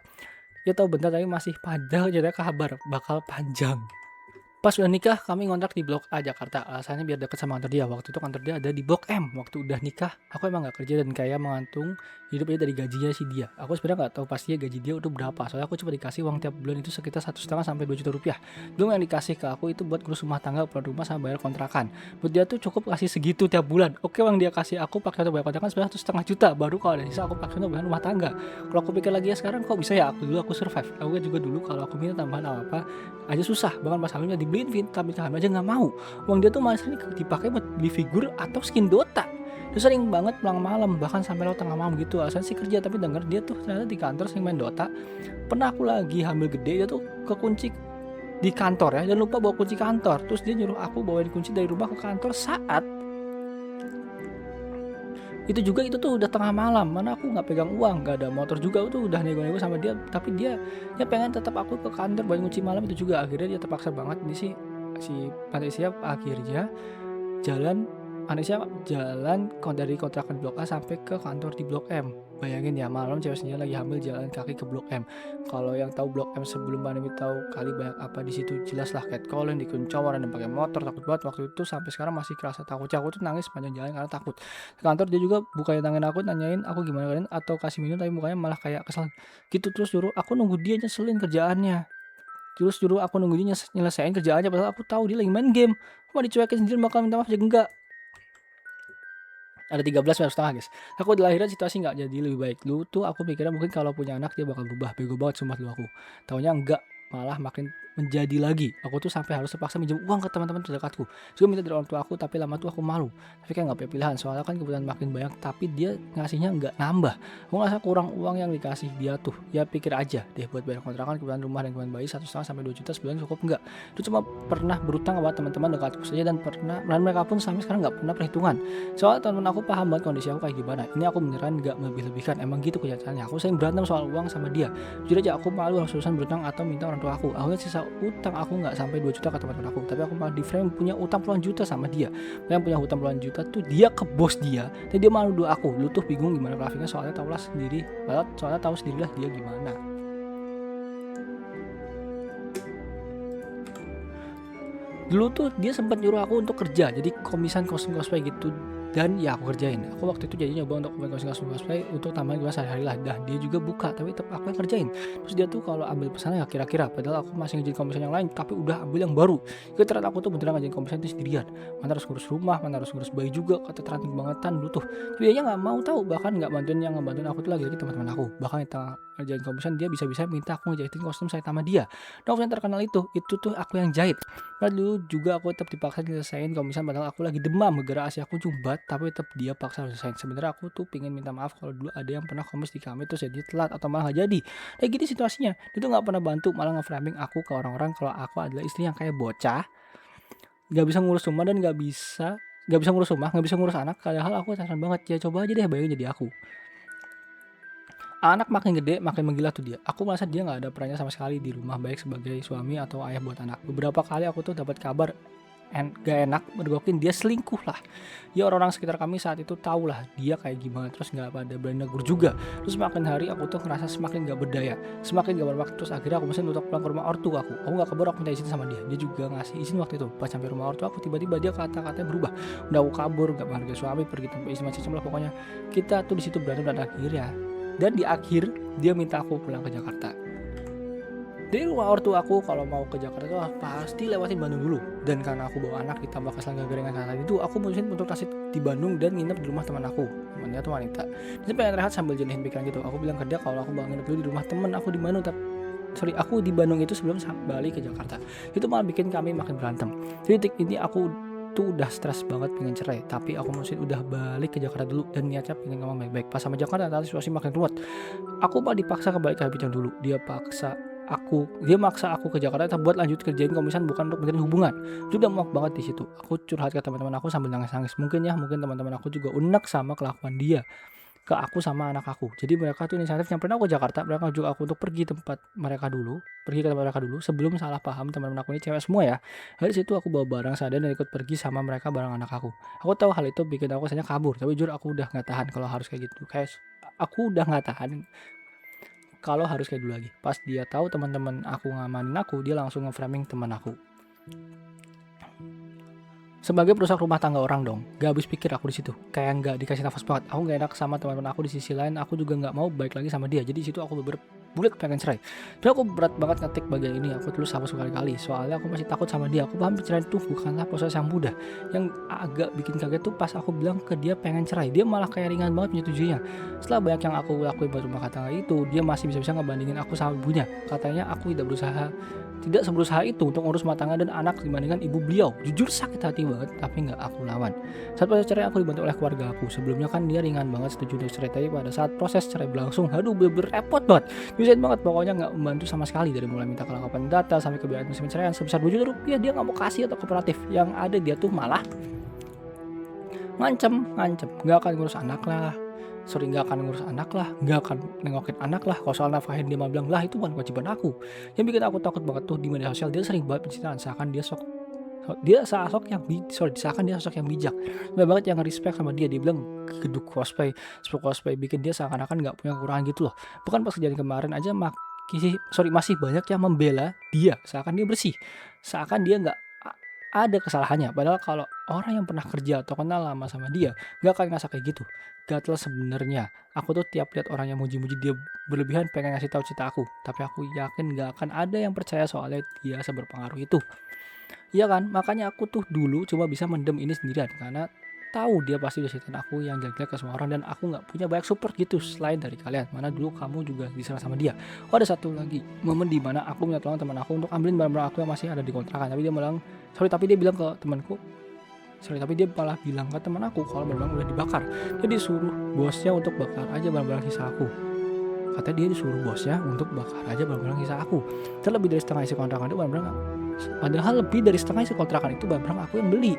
Ya tahu bentar tapi masih padahal jadi kabar bakal panjang. Pas udah nikah, kami ngontrak di Blok A Jakarta. Alasannya biar deket sama kantor dia. Waktu itu kantor dia ada di Blok M. Waktu udah nikah, aku emang gak kerja dan kayak mengantung hidupnya dari gajinya si dia. Aku sebenarnya gak tahu pastinya gaji dia udah berapa. Soalnya aku cuma dikasih uang tiap bulan itu sekitar 1,5 sampai 2 juta rupiah. Belum yang dikasih ke aku itu buat ngurus rumah tangga, pelan rumah sama bayar kontrakan. Buat dia tuh cukup kasih segitu tiap bulan. Oke, uang dia kasih aku pakai untuk bayar kontrakan sebenarnya 1,5 juta. Baru kalau ada sisa aku pakai untuk bayar rumah tangga. Kalau aku pikir lagi ya sekarang kok bisa ya aku survive. Aku juga dulu kalau aku minta tambahan apa aja susah. Bahkan pas hamilnya dibeliin vitamin aja nggak mau. Uang dia tuh masih dipakai buat beli figur atau skin Dota. Dia sering banget pulang malam, bahkan sampai lo tengah malam gitu. Alasan sih kerja, tapi denger dia tuh ternyata di kantor sering main Dota. Pernah aku lagi hamil gede, dia tuh kekunci di kantor ya, dan lupa bawa kunci kantor. Terus dia nyuruh aku bawain kunci dari rumah ke kantor saat Itu juga itu tuh udah tengah malam, mana aku nggak pegang uang, nggak ada motor juga, tuh udah nego-nego sama dia, tapi dia pengen tetap aku ke kantor buat ngunci malam itu juga. Akhirnya dia terpaksa banget, ini sih si Patricia akhirnya jalan dari kontrakan Blok A sampai ke kantor di Blok M. Bayangin ya, malam cewek sendiri lagi hamil jalan kaki ke Blok M. Kalau yang tahu Blok M sebelum pandemi tahu kali banyak apa di situ, jelas lah catcalling, dikencauan dan pakai motor, takut banget waktu itu, sampai sekarang masih kerasa takut. Aku tuh nangis sepanjang jalan karena takut. Ke kantor dia juga bukannya tangan aku, nanyain aku gimana kalian atau kasih minum, tapi mukanya malah kayak kesel gitu. Terus suruh aku nunggu dia nyeselin kerjaannya. Terus suruh aku nunggu dia nyelesain kerjaannya, padahal aku tahu dia lagi main game. Cuma dicuekin sendiri, bakal minta maaf aja enggak. Ada 13 minus setengah guys. Aku di lahiran situasi nggak jadi lebih baik. Dulu tuh aku pikirnya mungkin kalau punya anak dia bakal berubah. Bego banget sumpah dulu aku. Taunya enggak, malah makin menjadi lagi. Aku tuh sampai harus terpaksa minjem uang ke teman-teman terdekatku. Juga minta dari orang tua aku, tapi lama tuh aku malu. Tapi kan nggak punya pilihan, soalnya kan kebutuhan makin banyak, tapi dia ngasihnya nggak nambah. Aku ngerasa kurang uang yang dikasih dia tuh. Ya pikir aja deh buat bayar kontrakan, kebutuhan rumah dan kebutuhan bayi 1,5 sampai 2 juta sebulan cukup nggak? Itu cuma pernah berutang sama teman-teman dekatku saja, dan mereka pun sampai sekarang nggak pernah perhitungan. Soalnya teman aku paham banget kondisi aku kayak gimana. Ini aku beneran nggak melebih-lebihkan, emang gitu kenyataannya. Aku sering berantem soal uang sama dia. Jujur aja aku malu harus urusan berutang atau minta orang tua aku. Aku sisa utang aku nggak sampai 2 juta ke teman-teman aku, tapi aku malah di frame punya utang puluhan juta sama dia. Yang punya utang puluhan juta tuh dia ke bos dia, dan dia malu dua aku. Lu tuh bingung gimana grafiknya, soalnya tahu sendirilah dia gimana. Dulu tuh dia sempat nyuruh aku untuk kerja, jadi komisan cosplay gitu, dan ya aku kerjain. Aku waktu itu jadi nyoba untuk komisan cosplay untuk tambahan gue sehari-hari lah. Dah dia juga buka, tapi tetap aku yang kerjain. Terus dia tuh kalau ambil pesanan ya kira-kira, padahal aku masih ngerjain komisan yang lain, tapi udah ambil yang baru. Jadi ternyata aku tuh beneran ngerjain komisan itu sendirian. Mana harus ngurus rumah, mana harus ngurus bayi juga, kata teranting bangetan dulu tuh. Tapi dia nggak mau tahu, bahkan nggak bantuin. Yang ngebantuin aku tuh lagi teman-teman aku. Bahkan di tengah ngerjain komisan dia bisa-bisa minta aku ngejahitin kostum saya sama dia. Dan yang terkenal itu tuh aku yang jahit. Nah dulu juga aku tetap dipaksa nyelesain komisan, padahal aku lagi demam gara-gara ASI aku jumbat, tapi tetap dia paksa harus selesai. Sebenarnya aku tuh pingin minta maaf kalau dulu ada yang pernah komis di kami terus jadi telat atau malah gak jadi. Kayak gitu situasinya. Dia tuh nggak pernah bantu, malah nge-framing aku ke orang-orang kalau aku adalah istri yang kayak bocah, nggak bisa ngurus rumah dan nggak bisa ngurus anak. Padahal aku sayang banget. Ya coba aja deh bayangin jadi aku. Anak makin gede makin menggila tuh dia. Aku merasa dia nggak ada perannya sama sekali di rumah, baik sebagai suami atau ayah buat anak. Beberapa kali aku tuh dapat kabar gak enak, bergokin dia selingkuh lah. Ya orang-orang sekitar kami saat itu tahu lah dia kayak gimana, terus nggak pada berani negur juga. Terus makin hari aku tuh ngerasa semakin gak berdaya, semakin gak berwaktu. Terus akhirnya aku mesen untuk pulang ke rumah ortu aku nggak kabur, aku minta izin sama dia. Dia juga ngasih izin waktu itu. Pas sampai rumah ortu aku, tiba-tiba dia kata-katanya berubah. Udah aku kabur, gak menghargai suami, pergi tanpa izin macam-macam lah pokoknya. Kita tuh di situ berantem dan di akhir dia minta aku pulang ke Jakarta. Dari rumah ortu aku kalau mau ke Jakarta tuh pasti lewatin Bandung dulu. Dan karena aku bawa anak ditambah keselang garengan saat itu, aku mutusin untuk transit di Bandung dan nginep di rumah teman aku. Temannya tuh wanita. Dia pengen rehat sambil jadiin pikiran gitu. Aku bilang ke dia kalau aku bakal nginep dulu di rumah temen aku di Bandung. Aku di Bandung itu sebelum balik ke Jakarta. Itu malah bikin kami makin berantem. Jadi ini aku tuh udah stres banget pengen cerai, tapi aku mesti udah balik ke Jakarta dulu dan niatnya pengen ngomong baik-baik. Pas sama Jakarta ternyata situasi makin ruwet. Aku malah dipaksa kembali ke Habijang dulu. Dia maksa aku ke Jakarta buat lanjut kerjain komisan, bukan untuk menjalin hubungan. Itu udah muak banget di situ. Aku curhat ke teman-teman aku sambil nangis-nangis. Mungkin teman-teman aku juga unek sama kelakuan dia ke aku sama anak aku. Jadi mereka tuh inisiatif nyamperin aku ke Jakarta. Mereka juga aku untuk pergi ke tempat mereka dulu sebelum salah paham. Teman-teman aku ini cewek semua ya. Dari situ aku bawa barang sadar dan ikut pergi sama mereka bareng anak aku. Aku tahu hal itu bikin aku rasanya kabur, tapi jujur aku udah nggak tahan kalau harus kayak gitu. Aku udah nggak tahan kalau harus kayak dulu lagi. Pas dia tahu teman-teman aku ngamanin aku, dia langsung nge-framing teman aku sebagai perusak rumah tangga orang dong. Gak habis pikir aku di situ, kayak nggak dikasih nafas banget. Aku nggak enak sama teman-teman aku. Di sisi lain aku juga nggak mau balik lagi sama dia. Jadi di situ aku bulat pengen cerai. Tapi aku berat banget ngetik bagian ini. Aku tulis hapus sekali-kali soalnya aku masih takut sama dia. Aku paham cerai itu bukanlah proses yang mudah. Yang agak bikin kaget tuh pas aku bilang ke dia pengen cerai, dia malah kayak ringan banget menyetujuinya. Setelah banyak yang aku lakuin buat rumah tangga itu, dia masih bisa-bisa ngebandingin aku sama ibunya. Katanya aku tidak seberusaha itu untuk ngurus rumah tangga dan anak dibandingkan ibu beliau. Jujur sakit hati banget, tapi nggak aku lawan. Saat proses cerai aku dibantu oleh keluarga aku. Sebelumnya kan dia ringan banget setuju untuk cerai, tapi pada saat proses cerai berlangsung, bener-bener repot banget. Nyusahin banget, pokoknya nggak membantu sama sekali. Dari mulai minta kelengkapan data sampai kebiayaan mesin perceraian sebesar 2 juta rupiah dia nggak mau kasih atau kooperatif. Yang ada dia tuh malah ngancem, nggak akan ngurus anak lah, nggak akan ngurus anak lah, nggak akan nengokin anak lah. Kalau soal nafkahin dia malah bilang lah itu bukan kewajiban aku. Yang bikin aku takut banget tuh di media sosial dia sering banget pencitraan seakan seakan dia sosok yang bijak. Banyak banget yang respect sama dia bilang geduk cosplay bikin dia seakan-akan nggak punya kekurangan gitu loh. Bukan pas kejadian kemarin aja masih banyak yang membela dia seakan dia bersih, seakan dia nggak ada kesalahannya. Padahal kalau orang yang pernah kerja atau kenal lama sama dia nggak akan ngerasa kayak gitu. Gatel sebenarnya. Aku tuh tiap lihat orang yang muji-muji dia berlebihan pengen ngasih tahu cerita aku, tapi aku yakin nggak akan ada yang percaya soalnya dia seberpengaruh itu. Iya kan, makanya aku tuh dulu cuma bisa mendem ini sendirian karena tahu dia pasti udah ceritain aku yang jelek-jelek ke semua orang dan aku nggak punya banyak support gitu selain dari kalian. Mana dulu kamu juga diserang sama dia. Oh ada satu lagi momen di mana aku minta tolong teman aku untuk ambilin barang-barang aku yang masih ada di kontrakan, tapi dia bilang tapi dia bilang ke temanku tapi dia malah bilang ke teman aku kalau barang udah dibakar. Jadi disuruh bosnya untuk bakar aja barang-barang sisa aku. Katanya dia disuruh bosnya untuk bakar aja barang-barang sisa aku. Terlebih dari setengah isi kontrakan itu barang-barang, padahal lebih dari setengah isi kontrakan itu barang-barang aku yang beli.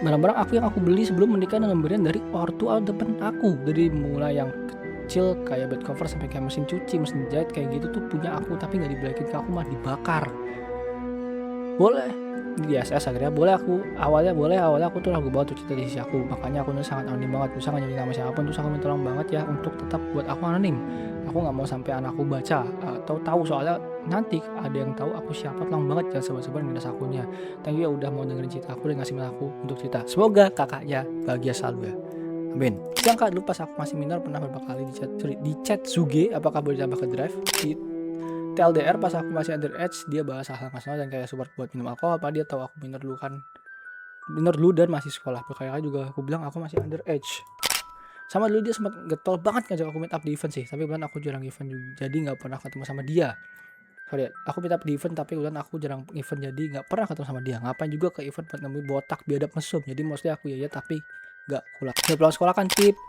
Barang-barang aku yang aku beli sebelum menikah dengan pemberian dari ortu depan aku. Dari mulai yang kecil kayak bed cover sampai kayak mesin cuci, mesin jahit kayak gitu tuh punya aku, tapi nggak dibalikin ke aku, malah dibakar. Boleh di SS akhirnya awalnya aku tuh ragu banget tuh cerita di sisi aku, makanya aku sangat anonim banget, bisa nggak nyebut nama siapapun. Terus aku minta tolong banget ya untuk tetap buat aku anonim. Aku nggak mau sampai anakku baca atau tahu, soalnya nanti ada yang tahu aku siapa. Tolong banget jangan sebar-sebar ngedas akunnya. Thank you ya udah mau dengerin cerita aku dan ngasih aku untuk cerita. Semoga kakaknya bahagia selalu ya. Amin. Yang dulu pas aku masih minor pernah beberapa kali di chat Zuge apakah boleh ditambah ke drive. Di TLDR pas aku masih underage dia bahas hal nasional dan kayak support buat minum alkohol. Apa dia tahu aku minor dulu dan masih sekolah. Berkali-kali juga aku bilang aku masih underage. Sama dulu dia sempat getol banget ngajak aku meet up di event sih, tapi bulan aku jarang event juga, jadi nggak pernah ketemu sama dia. Aku meet up di event tapi bulan aku jarang event, jadi nggak pernah ketemu sama dia. Ngapain juga ke event buat nemuin botak biadab mesum. Jadi mostly aku ya tapi nggak pulang. Dia pulang sekolah kan tip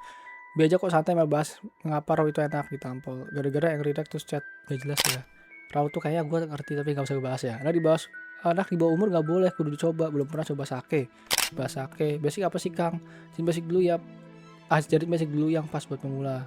biasa kok santai malah bahas mengapa raw itu enak ditampol gara-gara yang redact terus chat gak jelas ya. Raw tuh kayak gue ngerti tapi nggak usah bahas ya. Anak di bawah umur nggak boleh, kudu dicoba. Belum pernah coba sake. Basic apa sih Kang? Basic dulu ya. Ajarin basic dulu yang pas buat pemula.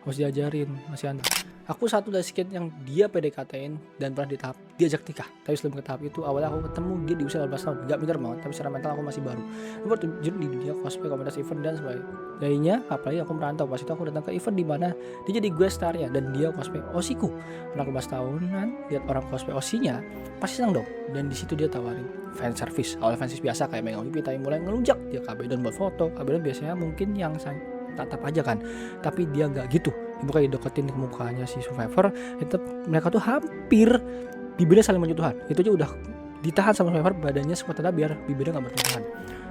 Harus diajarin masih anak. Aku satu dari sekian yang dia PDKT-in dan pernah diajak nikah. Tapi sebelum ke tahap itu awalnya aku ketemu dia di usia 18 tahun. Gak minder banget, tapi secara mental aku masih baru. Aku baru terjun di dunia cosplay, komunitas event dan sebagainya. Apalagi aku merantau. Pas itu aku datang ke event di mana dia jadi guest star-nya dan dia cosplay osiku. Anak 18 tahunan lihat orang cosplay osinya pasti senang dong. Dan di situ dia tawarin fan service. Awalnya fan service biasa kayak megang pipi, tapi mulai ngelunjak dia KB dan buat foto. KB dan biasanya mungkin yang tatap aja kan, tapi dia nggak gitu. Ibu kayak deketin ke mukanya si Survivor, itu mereka tuh hampir bibirnya saling menyentuhan. Itu aja udah ditahan sama Survivor badannya sekuat tenaga biar bibirnya nggak bersentuhan.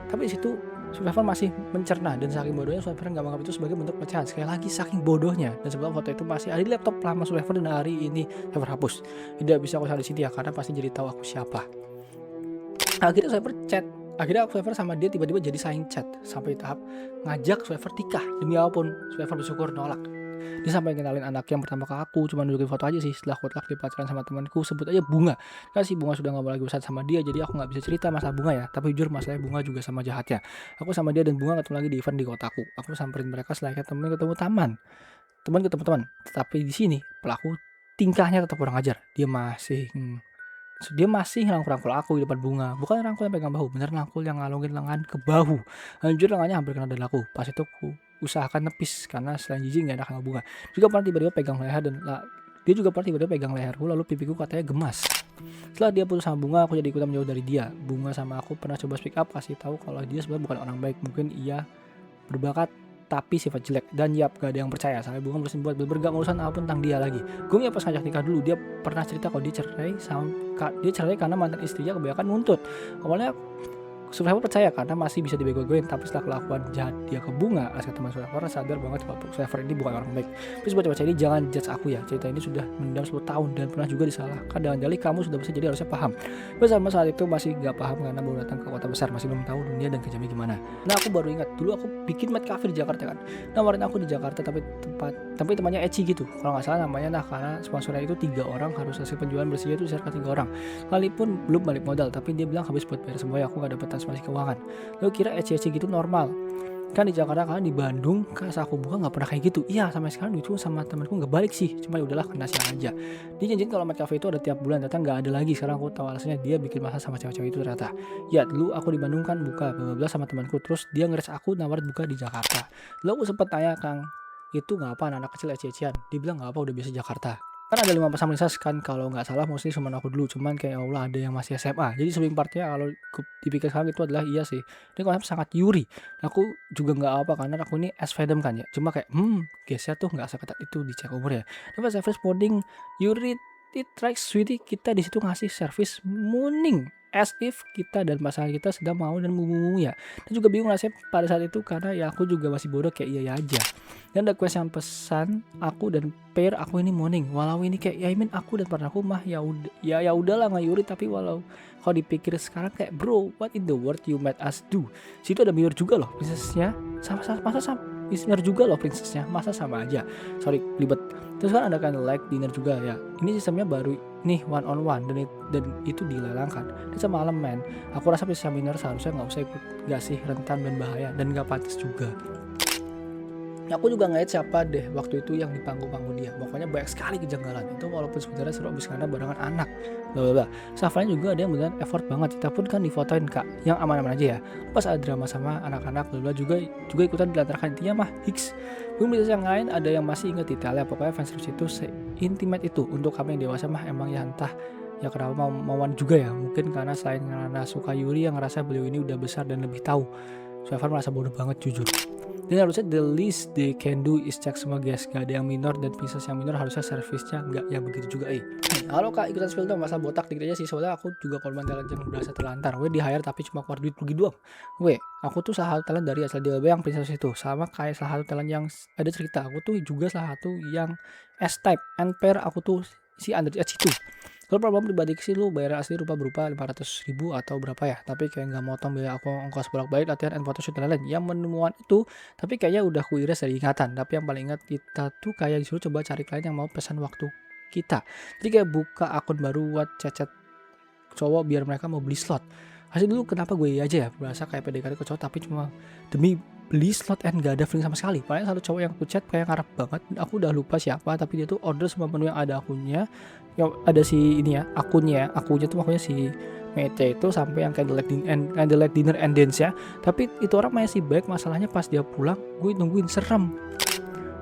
Tapi di situ Survivor masih mencerna dan saking bodohnya Survivor nggak menganggap itu sebagai bentuk pecahan. Sekali lagi saking bodohnya, dan sebelum foto itu masih ada di laptop lama Survivor dan hari ini Survivor hapus. Tidak bisa aku share di sini ya karena pasti jadi tahu aku siapa. Akhirnya Survivor chat. Akhirnya Survivor sama dia tiba-tiba jadi saing chat sampai tahap ngajak Survivor nikah. Demi apapun Survivor bersyukur nolak. Dia sampai kenalin anak yang pertama ke aku, cuma nunjukin foto aja sih. Setelah aku telah dipacaran sama temanku, sebut aja Bunga. Kan si Bunga sudah gak mau lagi bersama sama dia, jadi aku gak bisa cerita masalah Bunga ya. Tapi jujur masalahnya Bunga juga sama jahatnya. Aku sama dia dan Bunga ketemu lagi di event di kotaku. Aku samperin mereka selayaknya temen ketemu teman. Tetapi di sini pelaku tingkahnya tetap kurang ajar. Dia masih ngerangkul aku di depan Bunga. Bukan rangkul yang pegang bahu, bener rangkul yang ngalungin lengan ke bahu. Anjir lengannya hampir kena dadaku. Pas itu aku usahakan nepis karena selain jijik gak enak sama Bunga. Juga pernah tiba-tiba pegang leher dia juga pernah tiba-tiba pegang leherku lalu pipiku katanya gemas. Setelah dia putus sama Bunga, aku jadi ikutan menjauh dari dia. Bunga sama aku pernah coba speak up kasih tahu kalau dia sebenarnya bukan orang baik. Mungkin ia berbakat tapi sifat jelek dan yap gak ada yang percaya. Sampai Bunga berusaha buat bergak urusan apapun tentang dia lagi. Gue pas ngajak nikah dulu dia pernah cerita kalau dia cerai karena mantan istrinya kebanyakan nuntut. Awalnya Survivor percaya karena masih bisa dibego-begoin, tapi setelah kelakuan jahat dia ke Bunga, asal teman Survivor sadar banget kalau Survivor ini bukan orang baik. Terus buat baca ini jangan judge aku ya. Cerita ini sudah mendam 10 tahun dan pernah juga disalahkan dengan dalih kamu sudah besar jadi harusnya paham. Bersama saat itu masih gak paham karena baru datang ke kota besar, masih belum tahu dunia dan kejamnya gimana. Nah aku baru ingat dulu aku bikin Mat Cafe di Jakarta kan. Nawarin aku di Jakarta tapi tempat tapi temannya Eci gitu kalau nggak salah namanya. Nah karena sponsornya itu 3 orang, harus hasil penjualan bersihnya itu circa 3 orang, sekalipun belum balik modal, tapi dia bilang habis buat bayar semua, aku nggak dapat transformasi keuangan. Lo kira Eci gitu normal kan di Jakarta? Kan di Bandung pas aku buka nggak pernah kayak gitu. Iya sampai sekarang itu sama temanku nggak balik sih, cuma udahlah kena siang aja. Dia janjiin kalau Mad Cafe itu ada tiap bulan, ternyata nggak ada lagi. Sekarang aku tahu alasannya, dia bikin masalah sama cewek-cewek itu ternyata. Ya dulu aku di Bandung kan buka bla sama temanku, terus dia ngeres aku nawarin buka di Jakarta. Lalu aku sempet tanya, Kang itu nggak apa anak kecil eci-ecian? Dia bilang nggak apa, udah biasa Jakarta. Kan ada 5 pasang lintas kan kalau nggak salah, mostly cuma aku dulu, cuman kayak Allah ada yang masih SMA. Jadi swing partnya kalau dipikir sekarang itu adalah iya sih, ini konsep sangat Yuri. Aku juga nggak apa karena aku ini as fandom kan ya, cuma kayak guysnya tuh nggak seketat itu di cek umur ya. Tapi pas service modding Yuri it tracks sweetie, kita di situ ngasih service mooning as if kita dan pasangan kita sedang mau dan mumu ya. Dan juga bingung rasanya pada saat itu karena ya aku juga masih bodoh kayak iya aja. Dan ada quest yang pesan aku dan pair aku ini morning, walau ini kayak ya aku dan partner aku mah ya udah ya udahlah nggak Yuri. Tapi walau kalau dipikir sekarang kayak bro, what in the world you made us do. Situ ada mirror juga loh princessnya, sama mirror juga loh princessnya, masa sama aja. Sorry libet. Terus kan ada like dinner juga ya. Ini sistemnya baru nih, one on one, dan itu dilelangkan. Dan semalam men, aku rasa princess minor seharusnya nggak usah ikut, nggak sih, rentan dan bahaya dan nggak pantas juga. Aku juga ngeliat siapa deh waktu itu yang di panggung dia. Pokoknya banyak sekali kejanggalan. Itu walaupun sebenarnya seru abis karena barengan anak. Blablabla. Safanya juga ada yang beneran effort banget. Kita pun kan difotoin kak, yang aman-aman aja ya. Pas ada drama sama anak-anak, blablabla juga ikutan dilantarkan. Intinya mah Hicks. Belum bisa yang lain ada yang masih inget detailnya. Pokoknya fanservice itu se-intimate itu. Untuk kami yang dewasa mah emang ya entah ya kenapa mauan juga ya. Mungkin karena selain karena suka Yuri yang ngerasa beliau ini udah besar dan lebih tahu. Safar merasa bodoh banget jujur. Dan harusnya the least they can do is cek semua guys, gak ada yang minor, dan princess yang minor harusnya servisnya nggak yang begitu juga. Halo kak, ikutan spill dong, masa botak dikit aja sih, soalnya aku juga korban talent yang berasa terlantar. Di hire tapi cuma keluar duit pergi doang. Aku tuh salah satu talent dari asal DLB yang princess itu, sama kayak salah satu talent yang ada cerita. Aku tuh juga salah satu yang S-type and pair, aku tuh si under edge itu. Kalau problem pribadi sih lu bayar asli rupa berupa 500.000 atau berapa ya, tapi kayak nggak motong biaya aku ongkos bolak-balik latihan and photoshoot dan lain-lain yang menemuan itu. Tapi kayaknya udah ku iris dari ingatan. Tapi yang paling ingat kita tuh kayak disuruh coba cari klien yang mau pesan waktu kita. Jadi kayak buka akun baru buat chat cowok biar mereka mau beli slot. Hasil dulu kenapa gue aja ya, berasa kayak PDKT ke cowok tapi cuma demi beli slot and gak ada feeling sama sekali. Paling satu cowok yang aku chat kayak ngarep banget, aku udah lupa siapa, tapi dia tuh order semua menu yang ada akunnya, yang ada si ini ya, akunnya tuh makanya si Mete itu sampai yang candlelight dinner and dance ya. Tapi itu orang masih baik, masalahnya pas dia pulang gue nungguin serem.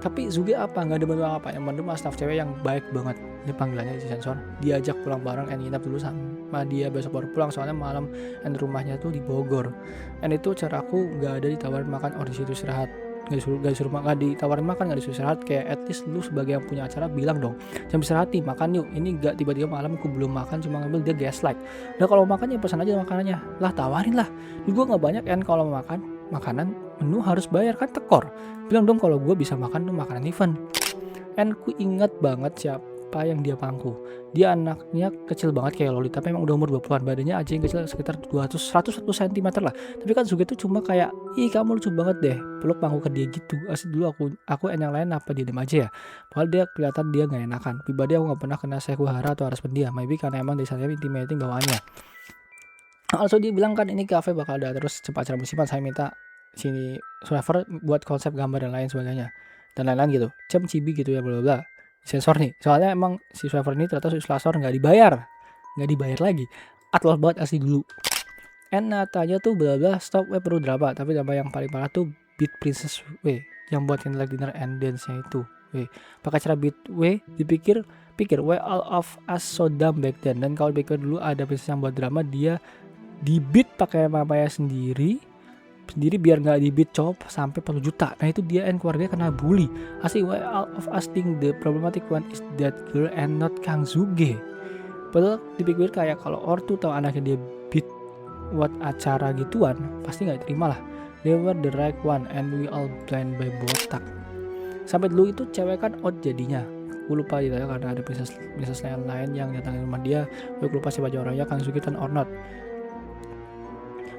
Tapi Zuge apa nggak ada bantuan apa, yang bantu mas staff cewek yang baik banget, ini panggilannya di sensor, diajak pulang bareng and nginap dulu sama dia, besok baru pulang soalnya malam, and rumahnya tuh di Bogor. And itu cara aku nggak ada ditawarin makan or disitu istirahat, nggak disuruh makan, ditawarin makan nggak disuruh istirahat. Kayak at least lu sebagai yang punya acara bilang dong, jam istirahat nih makan yuk. Ini nggak tiba-tiba malam aku belum makan cuma ngambil, dia gaslight. Nah kalau makan ya pesan aja makanannya lah, tawarin lah. Gue nggak banyak and kalau makan makanan menu harus bayar kan, tekor. Bilang dong kalau gue bisa makan tuh makanan event. And ku inget banget siapa yang dia pangku. Dia anaknya kecil banget kayak Loli, tapi emang udah umur 20-an. Badannya aja yang kecil sekitar 101 cm lah. Tapi kan Zuge tuh cuma kayak, ih kamu lucu banget deh, peluk pangku ke dia gitu. Asli dulu aku yang lain apa dia dem aja ya. Padahal dia kelihatan dia gak enakan. Pribadi aku gak pernah kena sekuhara atau harus pendiam. Maybe karena emang dari sana intimidating bawaannya. Also dia bilang kan ini cafe bakal ada terus cepat acara musiman, saya minta sini server buat konsep gambar dan lain sebagainya dan lain-lain gitu, cibi gitu ya bla bla. Sensor nih, soalnya emang si server ini ternyata sensor nggak dibayar lagi, atlol banget asli dulu. And tanya tuh bla bla stop perlu drama, tapi drama yang paling parah tuh Beat Princess yang buat candlelight dinner and dance-nya itu. Pakai cara beat pikir all of us so dumb back then. Dan kalau pikir dulu ada princess yang buat drama, dia di beat pakai mamanya sendiri biar nggak di beat cowok sampai 40 juta. Nah itu dia and keluarganya kena bully. Asli why all of us think the problematic one is that girl and not Kang Zuge. Padahal dipikir kayak kalau ortu tahu anaknya dia beat buat acara gituan pasti nggak terima lah. They were the right one and we all blind by botak. Sampai dulu itu cewek kan out jadinya. Gue lupa gitu ya karena ada princess lain yang datang ke rumah dia. Gue lupa siapa orangnya, Kang Zuge kan or not.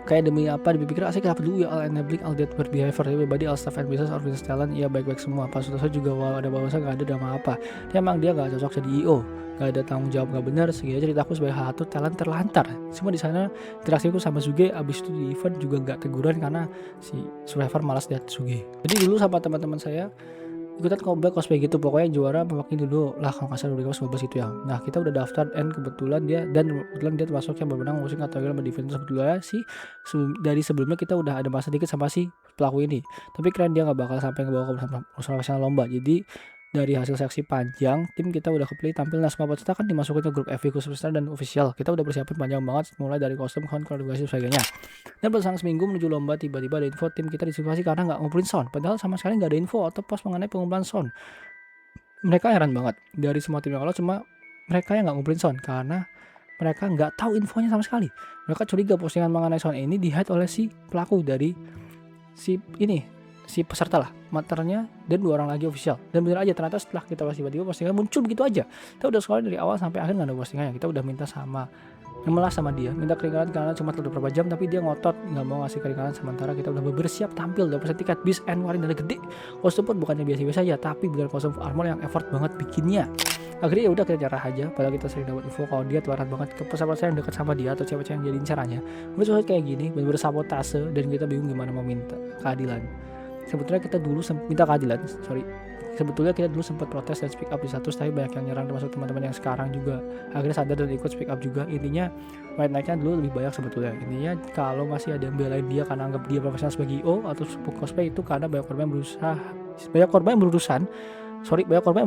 kayak demi apa dipikir saya kenapa dulu ya, all enabling all that bad behavior, everybody all staff and business or business talent ya baik-baik semua. Pas saya juga ada bahasa nggak ada drama apa, dia emang dia nggak cocok jadi IO, nggak ada tanggung jawab, nggak benar. Segini ceritaku sebagai salah satu talent terlantar. Cuma di sana interaksiku sama Suge abis itu di event juga nggak teguran karena si Survivor malas lihat Suge. Jadi dulu sama teman-teman saya ikutan cosplay gitu, pokoknya juara mewakili dulu lah kalau nggak salah udah bebas itu ya. Nah kita udah daftar dan kebetulan dia termasuk yang berwenang ngurusin kategori sama defense. Sebetulnya sih dari sebelumnya kita udah ada masa dikit sama si pelaku ini, tapi keren dia nggak bakal sampai ngebawa ke profesional lomba. Jadi dari hasil seleksi panjang tim kita udah kepilih tampil. Nah semua peserta kan dimasukin ke grup FV khusus dan official. Kita udah persiapin panjang banget mulai dari kostum, koreografi dan sebagainya. Dan berselang seminggu menuju lomba tiba-tiba ada info tim kita diskusi karena nggak ngumpulin sound, padahal sama sekali nggak ada info atau post mengenai pengumpulan sound. Mereka heran banget dari semua tim yang kalau cuma mereka yang nggak ngumpulin sound karena mereka nggak tahu infonya sama sekali. Mereka curiga postingan mengenai sound ini di-hide oleh si pelaku dari si peserta lah, maternya dan 2 orang lagi official. Dan bener aja ternyata setelah kita tiba-tiba postingan muncul begitu aja. Kita udah scroll dari awal sampai akhir nggak ada postingannya. Kita udah minta sama dia, minta keringanan karena cuma beberapa jam, tapi dia ngotot nggak mau ngasih keringanan. Sementara kita udah bersiap tampil, udah pesan tiket bis and warin dari gede. Kostum pun bukannya biasa-biasa aja, tapi bener kostum armor yang effort banget bikinnya. Akhirnya ya udah kita jarah aja, padahal kita sering dapat info kalau dia telat banget ke pesahabat saya yang dekat sama dia atau cewek-cewek yang jadi incarannya. Udah susah kayak gini, bener-bener sabotase dan kita bingung gimana mau minta keadilan. Sebetulnya kita dulu sempat protes dan speak up di status, tapi banyak yang nyerang termasuk teman-teman yang sekarang juga akhirnya sadar dan ikut speak up juga. Intinya white knight-nya dulu lebih banyak sebetulnya. Intinya kalau masih ada yang belain dia karena anggap dia profesional sebagai IO atau cosplay itu karena banyak korban yang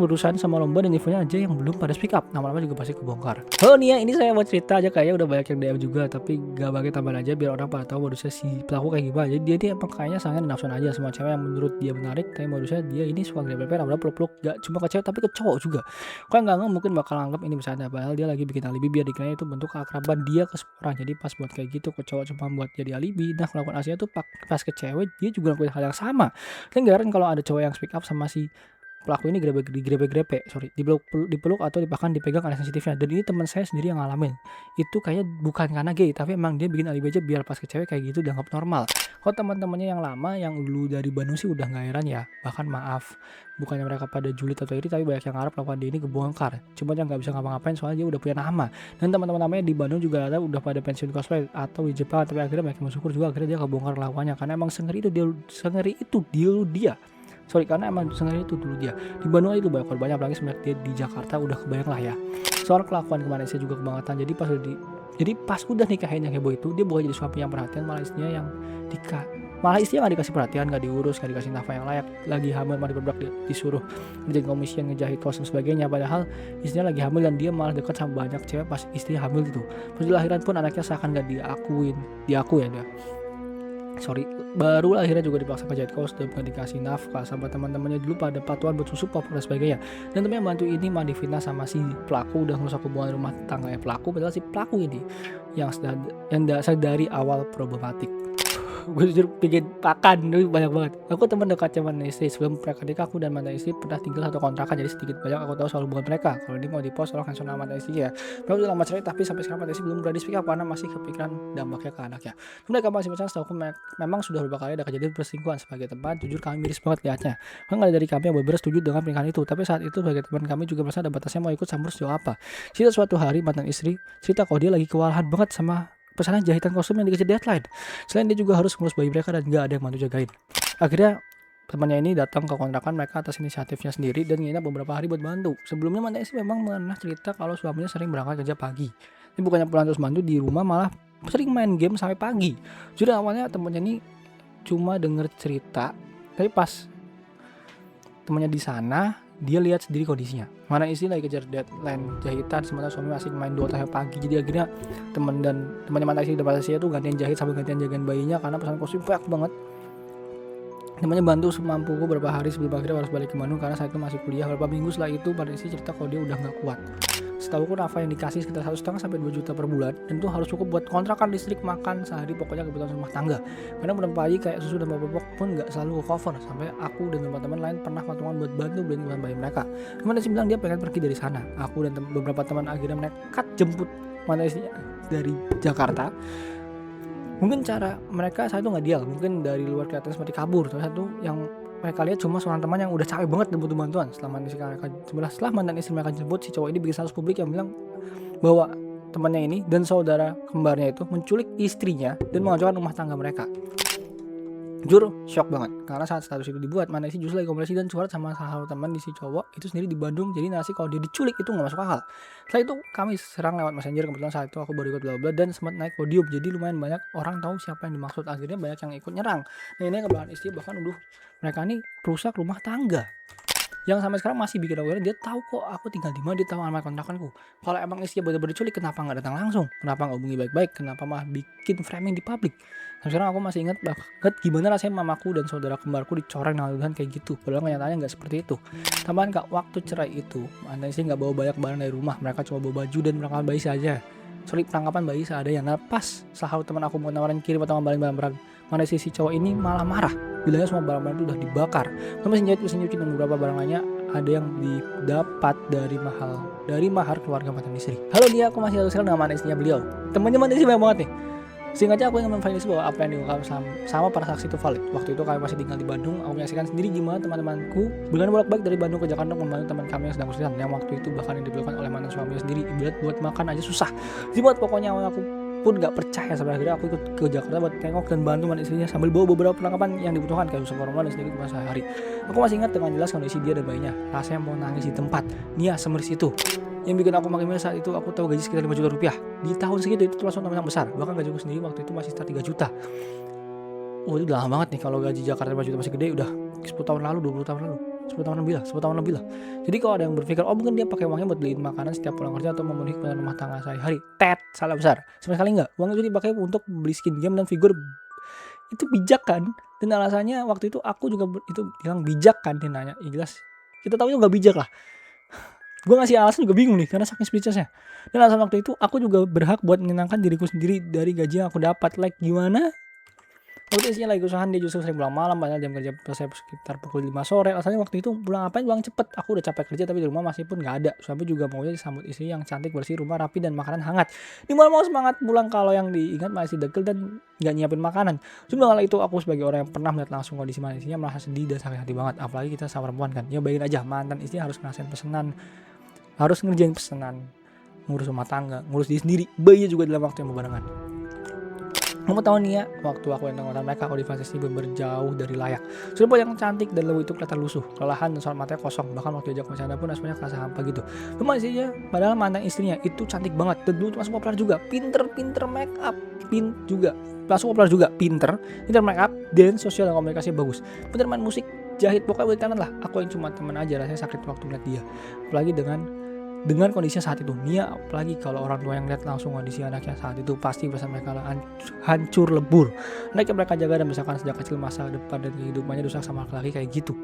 berurusan sama lomba dan infonya aja yang belum pada speak up. Lama-lama juga pasti kebongkar. Oh nih ya, ini saya mau cerita aja, kayaknya udah banyak yang DM juga, tapi gak bagi tambahan aja biar orang pada tahu modusnya si pelaku kayak gimana. Jadi dia emang kayaknya sangat nafsuan aja semua cewek yang menurut dia menarik, tapi modusnya dia ini suka grab-grab, peluk-peluk, gak cuma ke cewek tapi ke cowok juga. Kok nggak mungkin bakal anggap ini bercanda, padahal dia lagi bikin alibi biar dikira itu bentuk keakraban dia ke orang. Jadi pas buat kayak gitu ke cowok cuma buat jadi alibi. Nah melakukan aslinya tuh pas ke cewek dia juga lakuin hal yang sama. Dan gak heran kalau ada cowok yang speak up sama si pelaku ini dipeluk atau bahkan dipegang ada sensitifnya. Dan ini teman saya sendiri yang ngalamin itu, kayaknya bukan karena gay, tapi emang dia bikin alibi aja biar pas ke cewek kayak gitu dianggap normal. Kalau teman-temannya yang lama yang dulu dari Bandung sih udah nggak heran ya, bahkan maaf, bukannya mereka pada julid atau iri, tapi banyak yang ngarep melakukan dia ini kebongkar. Cuma yang nggak bisa ngapa-ngapain soalnya dia udah punya nama. Dan teman-teman namanya di Bandung juga ada udah pada pensiun cosplay atau di Jepang, tapi akhirnya banyak yang bersyukur juga akhirnya dia kebongkar lawannya karena emang sengeri itu dia. Karena emang sengeri itu dulu dia. Di Bandung itu banyak apalagi sebenarnya dia di Jakarta udah kebayang lah ya. Soal kelakuan kemarin saya juga kebangetan. Jadi pas udah nikahin yang heboh itu, dia bukan jadi suami yang perhatian, malah istrinya yang istrinya nggak dikasih perhatian, nggak diurus, nggak dikasih nafkah yang layak. Lagi hamil malah disuruh kerjain komisian, ngejahit kostum sebagainya. Padahal istrinya lagi hamil dan dia malah dekat sama banyak cewek pas istrinya hamil itu. Pas di lahiran pun anaknya seakan nggak diaku ya dia. Baru akhirnya juga dipaksa ngejahit kostum, nggak dikasih nafkah sama teman-temannya dulu pada patuan buat susu pop dan sebagainya. Dan temennya bantu ini malah difitnah sama si pelaku, udah merusak hubungan rumah tangganya pelaku, padahal si pelaku ini yang dasar dari awal problematik. Gue jujur pengen pakan, banyak banget. Aku teman dekatnya mantan istri, sebelum mereka nikah aku dan mantan istri pernah tinggal satu kontrakan, jadi sedikit banyak aku tahu soal hubungan mereka. Kalau ini mau di-post tolong cancel nama mantan istri ya. Mereka udah lama cerai, tapi sampai sekarang mantan istri belum berani speak up karena masih kepikiran dampaknya ke anaknya. Mereka masih pacaran, setahu aku memang sudah beberapa kali ada kejadian perselingkuhan. Sebagai teman, jujur kami miris banget lihatnya. Memang ada dari kami yang benar setuju dengan pernikahan itu, tapi saat itu sebagai teman kami juga merasa ada batasnya mau ikut campur sejauh apa. Suatu hari mantan istri cerita kalau dia lagi kewalahan banget sama pesanan jahitan kostum yang dikejar deadline. Selain dia juga harus ngurus bayi mereka dan gak ada yang bantu jagain. Akhirnya temannya ini datang ke kontrakan mereka atas inisiatifnya sendiri dan nginap beberapa hari buat bantu. Sebelumnya mantan istri memang pernah cerita kalau suaminya sering berangkat kerja pagi. Ini bukannya pulang terus bantu di rumah, malah sering main game sampai pagi. Jadi awalnya temannya ini cuma denger cerita, tapi pas temannya di sana dia lihat sendiri kondisinya. Mana istri lagi kejar deadline jahitan, sementara suami masih main Dota sampai pagi. Jadi akhirnya temannya mantan istri depan saya tuh gantian jahit sambil gantian jagain bayinya karena pesan kostum banyak banget. Temannya bantu semampuku beberapa hari sebelum akhirnya harus balik ke Bandung karena saat itu masih kuliah. Beberapa minggu setelah itu mantan istri cerita kalau dia udah nggak kuat. Setahu aku nafkah yang dikasih sekitar 1,5 sampai 2 juta per bulan, dan itu harus cukup buat kontrakan, listrik, makan sehari, pokoknya kebutuhan rumah tangga. Karena beberapa pagi kayak susu dan popok pun nggak selalu cover, sampai aku dan teman-teman lain pernah patungan buat bantu beliin kebutuhan bayi mereka. Teman istri bilang dia pengen pergi dari sana. Aku dan beberapa teman akhirnya nekat jemput mantan istrinya dari Jakarta. Mungkin cara mereka saat itu nggak ideal, mungkin dari luar kelihatan seperti kabur. Salah satu yang mereka lihat cuma seorang teman yang udah capek banget dan butuh bantuan. Setelah mantan istri mereka jemput, si cowok ini bikin status publik yang bilang bahwa temannya ini dan saudara kembarnya itu menculik istrinya dan menghancurkan rumah tangga mereka. Jujur shock banget karena saat status itu dibuat, mantan istri justru lagi komunikasi dan curhat sama salah satu teman di si cowok itu sendiri di Bandung. Jadi nasi kalau dia diculik itu nggak masuk akal. Setelah itu kami serang lewat messenger, kebetulan saat itu aku baru ikut bla bla dan sempat naik podium, jadi lumayan banyak orang tahu siapa yang dimaksud. Akhirnya banyak yang ikut nyerang. Nah ini kebetulan istri bahkan mereka ini perusak rumah tangga yang sampai sekarang masih bikin aku heran. Dia tahu kok aku tinggal di mana, dia tahu alamat kontrakanku. Kalau emang istrinya benar-benar diculik, kenapa nggak datang langsung? Kenapa nggak hubungi baik-baik? Kenapa malah bikin framing di publik? Sampai sekarang aku masih ingat banget gimana rasanya mamaku dan saudara kembarku dicoreng dengan tuduhan kayak gitu. Padahal kenyataannya nggak seperti itu. Tambahan kak, waktu cerai itu mantan istri nggak bawa banyak barang dari rumah, mereka cuma bawa baju dan perlengkapan bayi saja. Perlengkapan bayi seadanya. Nah pas salah teman aku mau nawarin kirim atau ngambilin barang-barang, mana si cowok ini malah marah. Bilangnya semua barang-barang itu udah dibakar. Mesin jahit, mesin nyuci dan beberapa barang lainnya ada yang didapat dari mahar keluarga mantan istri. Halo dia, aku masih harus dengan mantan istrinya beliau. Temennya mantan istri banyak banget nih. Singkatnya aku ingin memvalidasi bahwa apa yang diungkapkan sama para saksi itu valid. Waktu itu kami masih tinggal di Bandung. Aku menyaksikan sendiri gimana teman-temanku bulan bolak-balik dari Bandung ke Jakarta untuk membantu teman kami yang sedang kesulitan. Yang waktu itu bahkan yang diperlukan oleh mantan suaminya sendiri. Ibarat buat makan aja susah. Jimat pokoknya aku pun gak percaya. Sampai akhirnya aku ikut ke Jakarta buat tengok dan bantu mantan istrinya sambil bawa beberapa perlengkapan yang dibutuhkan kayak usaha formal dan sedikit kebutuhan sehari. Aku masih ingat dengan jelas kondisi dia dan bayinya. Rasanya mau nangis di tempat. Nia semeris itu. Yang bikin aku makin miris saat itu, aku tahu gaji sekitar 5 juta rupiah. Di tahun segitu itu termasuk nama yang besar. Bahkan gajiku sendiri waktu itu masih sekitar 3 juta. Oh itu udah lama banget nih. Kalau gaji Jakarta 5 juta masih gede, udah 10 tahun lalu, 20 tahun lalu, 10 tahun lebih lah. Jadi kalau ada yang berpikir, oh mungkin dia pakai uangnya buat beliin makanan setiap pulang kerja atau memenuhi kebutuhan rumah tangga sehari-hari, salah besar. Sama sekali enggak. Uang itu dipakai untuk beli skin game dan figur. Itu bijak kan? Dan alasannya waktu itu aku juga itu bilang bijak kan, dia nanya. Ya jelas kita tahu itu nggak bijak lah. Gue ngasih alasan juga bingung nih karena saking speechlessnya. Dan alasan waktu itu aku juga berhak buat menyenangkan diriku sendiri dari gaji yang aku dapat. Like gimana? Waktu isinya lagi usahaan, dia justru sering pulang malam, padahal jam kerja selesai sekitar pukul 5 sore. Alasannya waktu itu pulang cepet. Aku udah capek kerja tapi di rumah masih pun gak ada. Suami juga maunya disambut istri yang cantik, bersih, rumah rapi dan makanan hangat. Dimana mau semangat pulang kalau yang diingat masih degil dan gak nyiapin makanan. Cuma kala itu aku sebagai orang yang pernah melihat langsung kondisi mantan istrinya merasa sedih dan sakit hati banget. Apalagi kita sama perempuan kan. Ya bayangin aja mantan istri harus ngerasain pesanan, harus ngerjain pesanan, ngurus rumah tangga, ngurus diri sendiri, bayinya juga dalam waktu yang berbarengan. Kamu tahu nih ya, waktu aku yang nonton mereka, aku di fase ini berjauh dari layak. Sudah yang cantik dan lembut itu kelihatan lusuh, kelelahan dan soal matanya kosong. Bahkan waktu diajak bercanda pun aslinya kerasa hampa gitu. Cuma sih ya, padahal mantan istrinya itu cantik banget dan dulu masuk populer juga, pinter make up, masuk populer juga, pinter make up dan sosial dan komunikasi bagus. Pinter main musik, jahit, pokoknya balik kanan lah. Aku yang cuma teman aja, rasanya sakit waktu melihat dia. Apalagi dengan kondisinya saat itu. Nia, apalagi kalau orang tua yang lihat langsung kondisi anaknya saat itu, pasti bahasa mereka hancur lebur. Anaknya mereka jaga dan misalkan sejak kecil masa depan dan kehidupannya rusak sama laki-laki kayak gitu.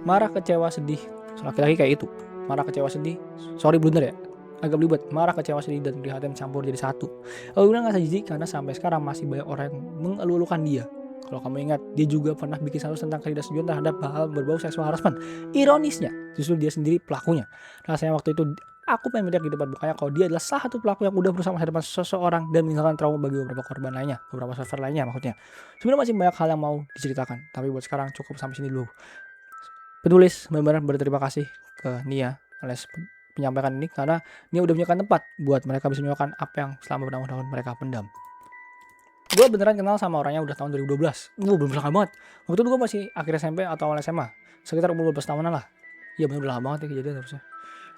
Marah, kecewa, sedih, laki-laki kayak itu. Marah, kecewa, sedih, sorry blunder ya, agak belibet. Marah, kecewa, sedih dan prihatin campur jadi satu. Aku bilang gak jijik karena sampai sekarang masih banyak orang yang mengeluh-elukan dia. Kalau kamu ingat, dia juga pernah bikin status tentang ketidaksetujuan terhadap hal berbau seksual harassment. Ironisnya, justru dia sendiri pelakunya. Rasanya waktu itu aku pengen melihat di depan mukanya kalau dia adalah salah satu pelaku yang udah berusaha masa depan seseorang dan meninggalkan trauma bagi beberapa korban lainnya, beberapa survivor lainnya maksudnya. Sebenarnya masih banyak hal yang mau diceritakan, tapi buat sekarang cukup sampai sini dulu. Penulis benar-benar berterima kasih ke Nia alias penyampaikan ini karena Nia udah menyiapkan tempat buat mereka bisa menyampaikan apa yang selama bertahun-tahun mereka pendam. Gue beneran kenal sama orangnya udah tahun 2012. Belum lama banget. Waktu itu gue masih akhir SMP atau awal SMA. Sekitar umur 12 tahunan lah. Iya bener udah lama banget ya kejadian harusnya.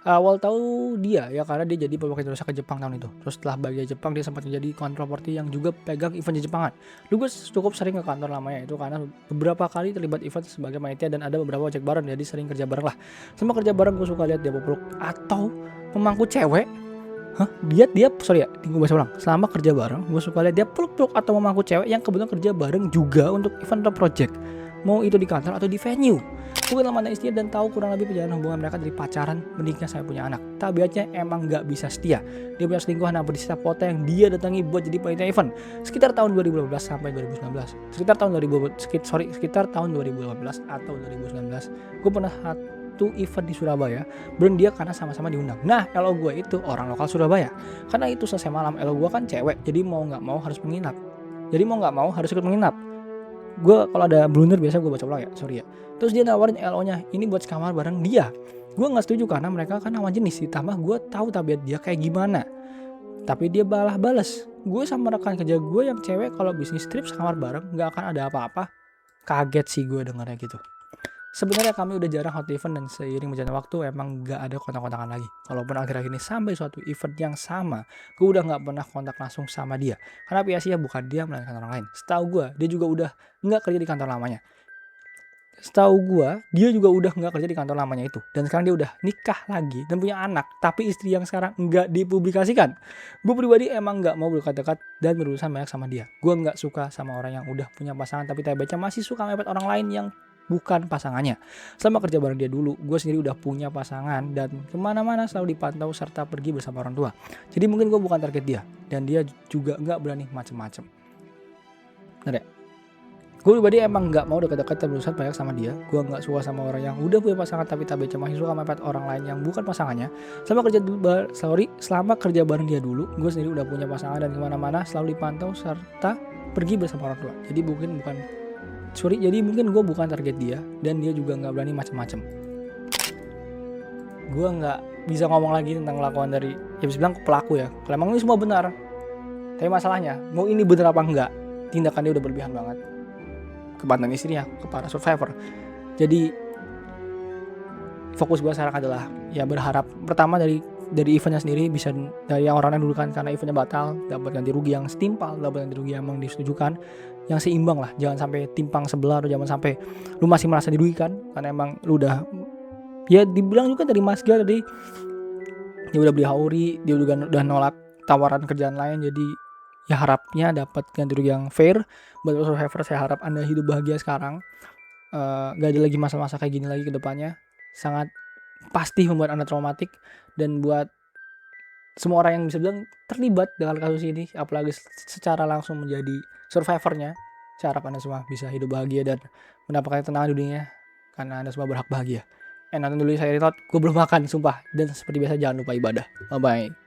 Awal tahu dia ya karena dia jadi pembawa Indonesia ke Jepang tahun itu. Terus setelah balik Jepang dia sempat menjadi kontroversi yang juga pegang event di Jepangan. Dulu gue cukup sering ke kantor lamanya itu karena beberapa kali terlibat event sebagai panitia dan ada beberapa ojek bareng, jadi sering kerja bareng lah. Sama kerja bareng gue suka lihat dia peluk atau pemangku cewek. Gue bahasa ulang. Selama kerja bareng, gue suka lihat dia peluk-peluk atau memangku cewek yang kebetulan kerja bareng juga untuk event atau project. Mau itu di kantor atau di venue. Gue kenal mantan istri dan tahu kurang lebih perjalanan hubungan mereka dari pacaran menikah sampai punya anak. Tabiatnya emang gak bisa setia. Dia punya selingkuhan hampir di setiap kota yang dia datangi buat jadi panitia event. Sekitar tahun 2015 sampai 2019. Sekitar tahun 2015 atau 2019. Gue pernah satu event di Surabaya, dan dia karena sama-sama diundang. Nah, elo gue itu orang lokal Surabaya. Karena itu selesai malam, elo gue kan cewek, jadi mau nggak mau harus menginap. Jadi mau nggak mau harus ikut menginap. Gue kalau ada blunder biasa gue baca ulang ya, sorry ya. Terus dia nawarin LO-nya, ini buat sekamar bareng dia. Gue nggak setuju karena mereka kan lawan jenis, ditambah gue tahu tabiat dia kayak gimana. Tapi dia bales. Gue sama rekan kerja gue yang cewek kalau bisnis trip sekamar bareng nggak akan ada apa-apa. Kaget sih gue dengarnya gitu. Sebenarnya kami udah jarang hot event dan seiring berjalannya waktu emang nggak ada kontak-kontakan lagi. Kalaupun akhir-akhir ini sampai suatu event yang sama, gue udah nggak pernah kontak langsung sama dia. Karena biasanya bukan dia melainkan orang lain. Setahu gue, dia juga udah nggak kerja di kantor lamanya. Setahu gue, dia juga udah nggak kerja di kantor lamanya itu. Dan sekarang dia udah nikah lagi dan punya anak. Tapi istri yang sekarang nggak dipublikasikan. Gue pribadi emang nggak mau berdekat-dekat dan berurusan banyak sama dia. Gue nggak suka sama orang yang udah punya pasangan tapi baca masih suka mepet orang lain yang bukan pasangannya. Selama kerja bareng dia dulu, gue sendiri udah punya pasangan dan kemana-mana selalu dipantau serta pergi bersama orang tua. Jadi mungkin gue bukan target dia dan dia juga nggak berani macem-macem. Bener ya? Gue pribadi emang nggak mau dekat-dekat dan berurusan banyak sama dia. Gue nggak suka sama orang yang udah punya pasangan tapi masih suka mepet orang lain yang bukan pasangannya. Selama kerja bareng dia dulu, gue sendiri udah punya pasangan dan kemana-mana selalu dipantau serta pergi bersama orang tua. Jadi mungkin gue bukan target dia dan dia juga nggak berani macem-macem. Gue nggak bisa ngomong lagi tentang kelakuan dari ya bisa bilang pelaku ya. Kalau emang ini semua benar, tapi masalahnya mau ini benar apa enggak, tindakan dia udah berlebihan banget ke mantan istrinya, ke para survivor. Jadi fokus gue sekarang adalah ya berharap pertama dari eventnya sendiri bisa dari yang orang-orang dulu kan karena eventnya batal dapat ganti rugi yang setimpal, dapat ganti rugi yang emang disetujukan, yang seimbang lah, jangan sampai timpang sebelah atau jangan sampai lu masih merasa dirugikan karena emang lu udah ya dibilang juga dari Mas Gal tadi dia udah beli Hauri, dia udah nolak tawaran kerjaan lain, jadi ya harapnya dapat ganti rugi yang fair. Buat survivor saya harap Anda hidup bahagia sekarang, gak ada lagi masa-masa kayak gini lagi ke depannya. Sangat pasti membuat Anda traumatik dan buat semua orang yang bisa bilang terlibat dengan kasus ini, apalagi secara langsung menjadi survivornya, saya harap Anda semua bisa hidup bahagia dan mendapatkan ketenangan di dunia karena Anda semua berhak bahagia. Nonton dulu saya Rinot, gue belum makan sumpah, dan seperti biasa jangan lupa ibadah. Bye bye.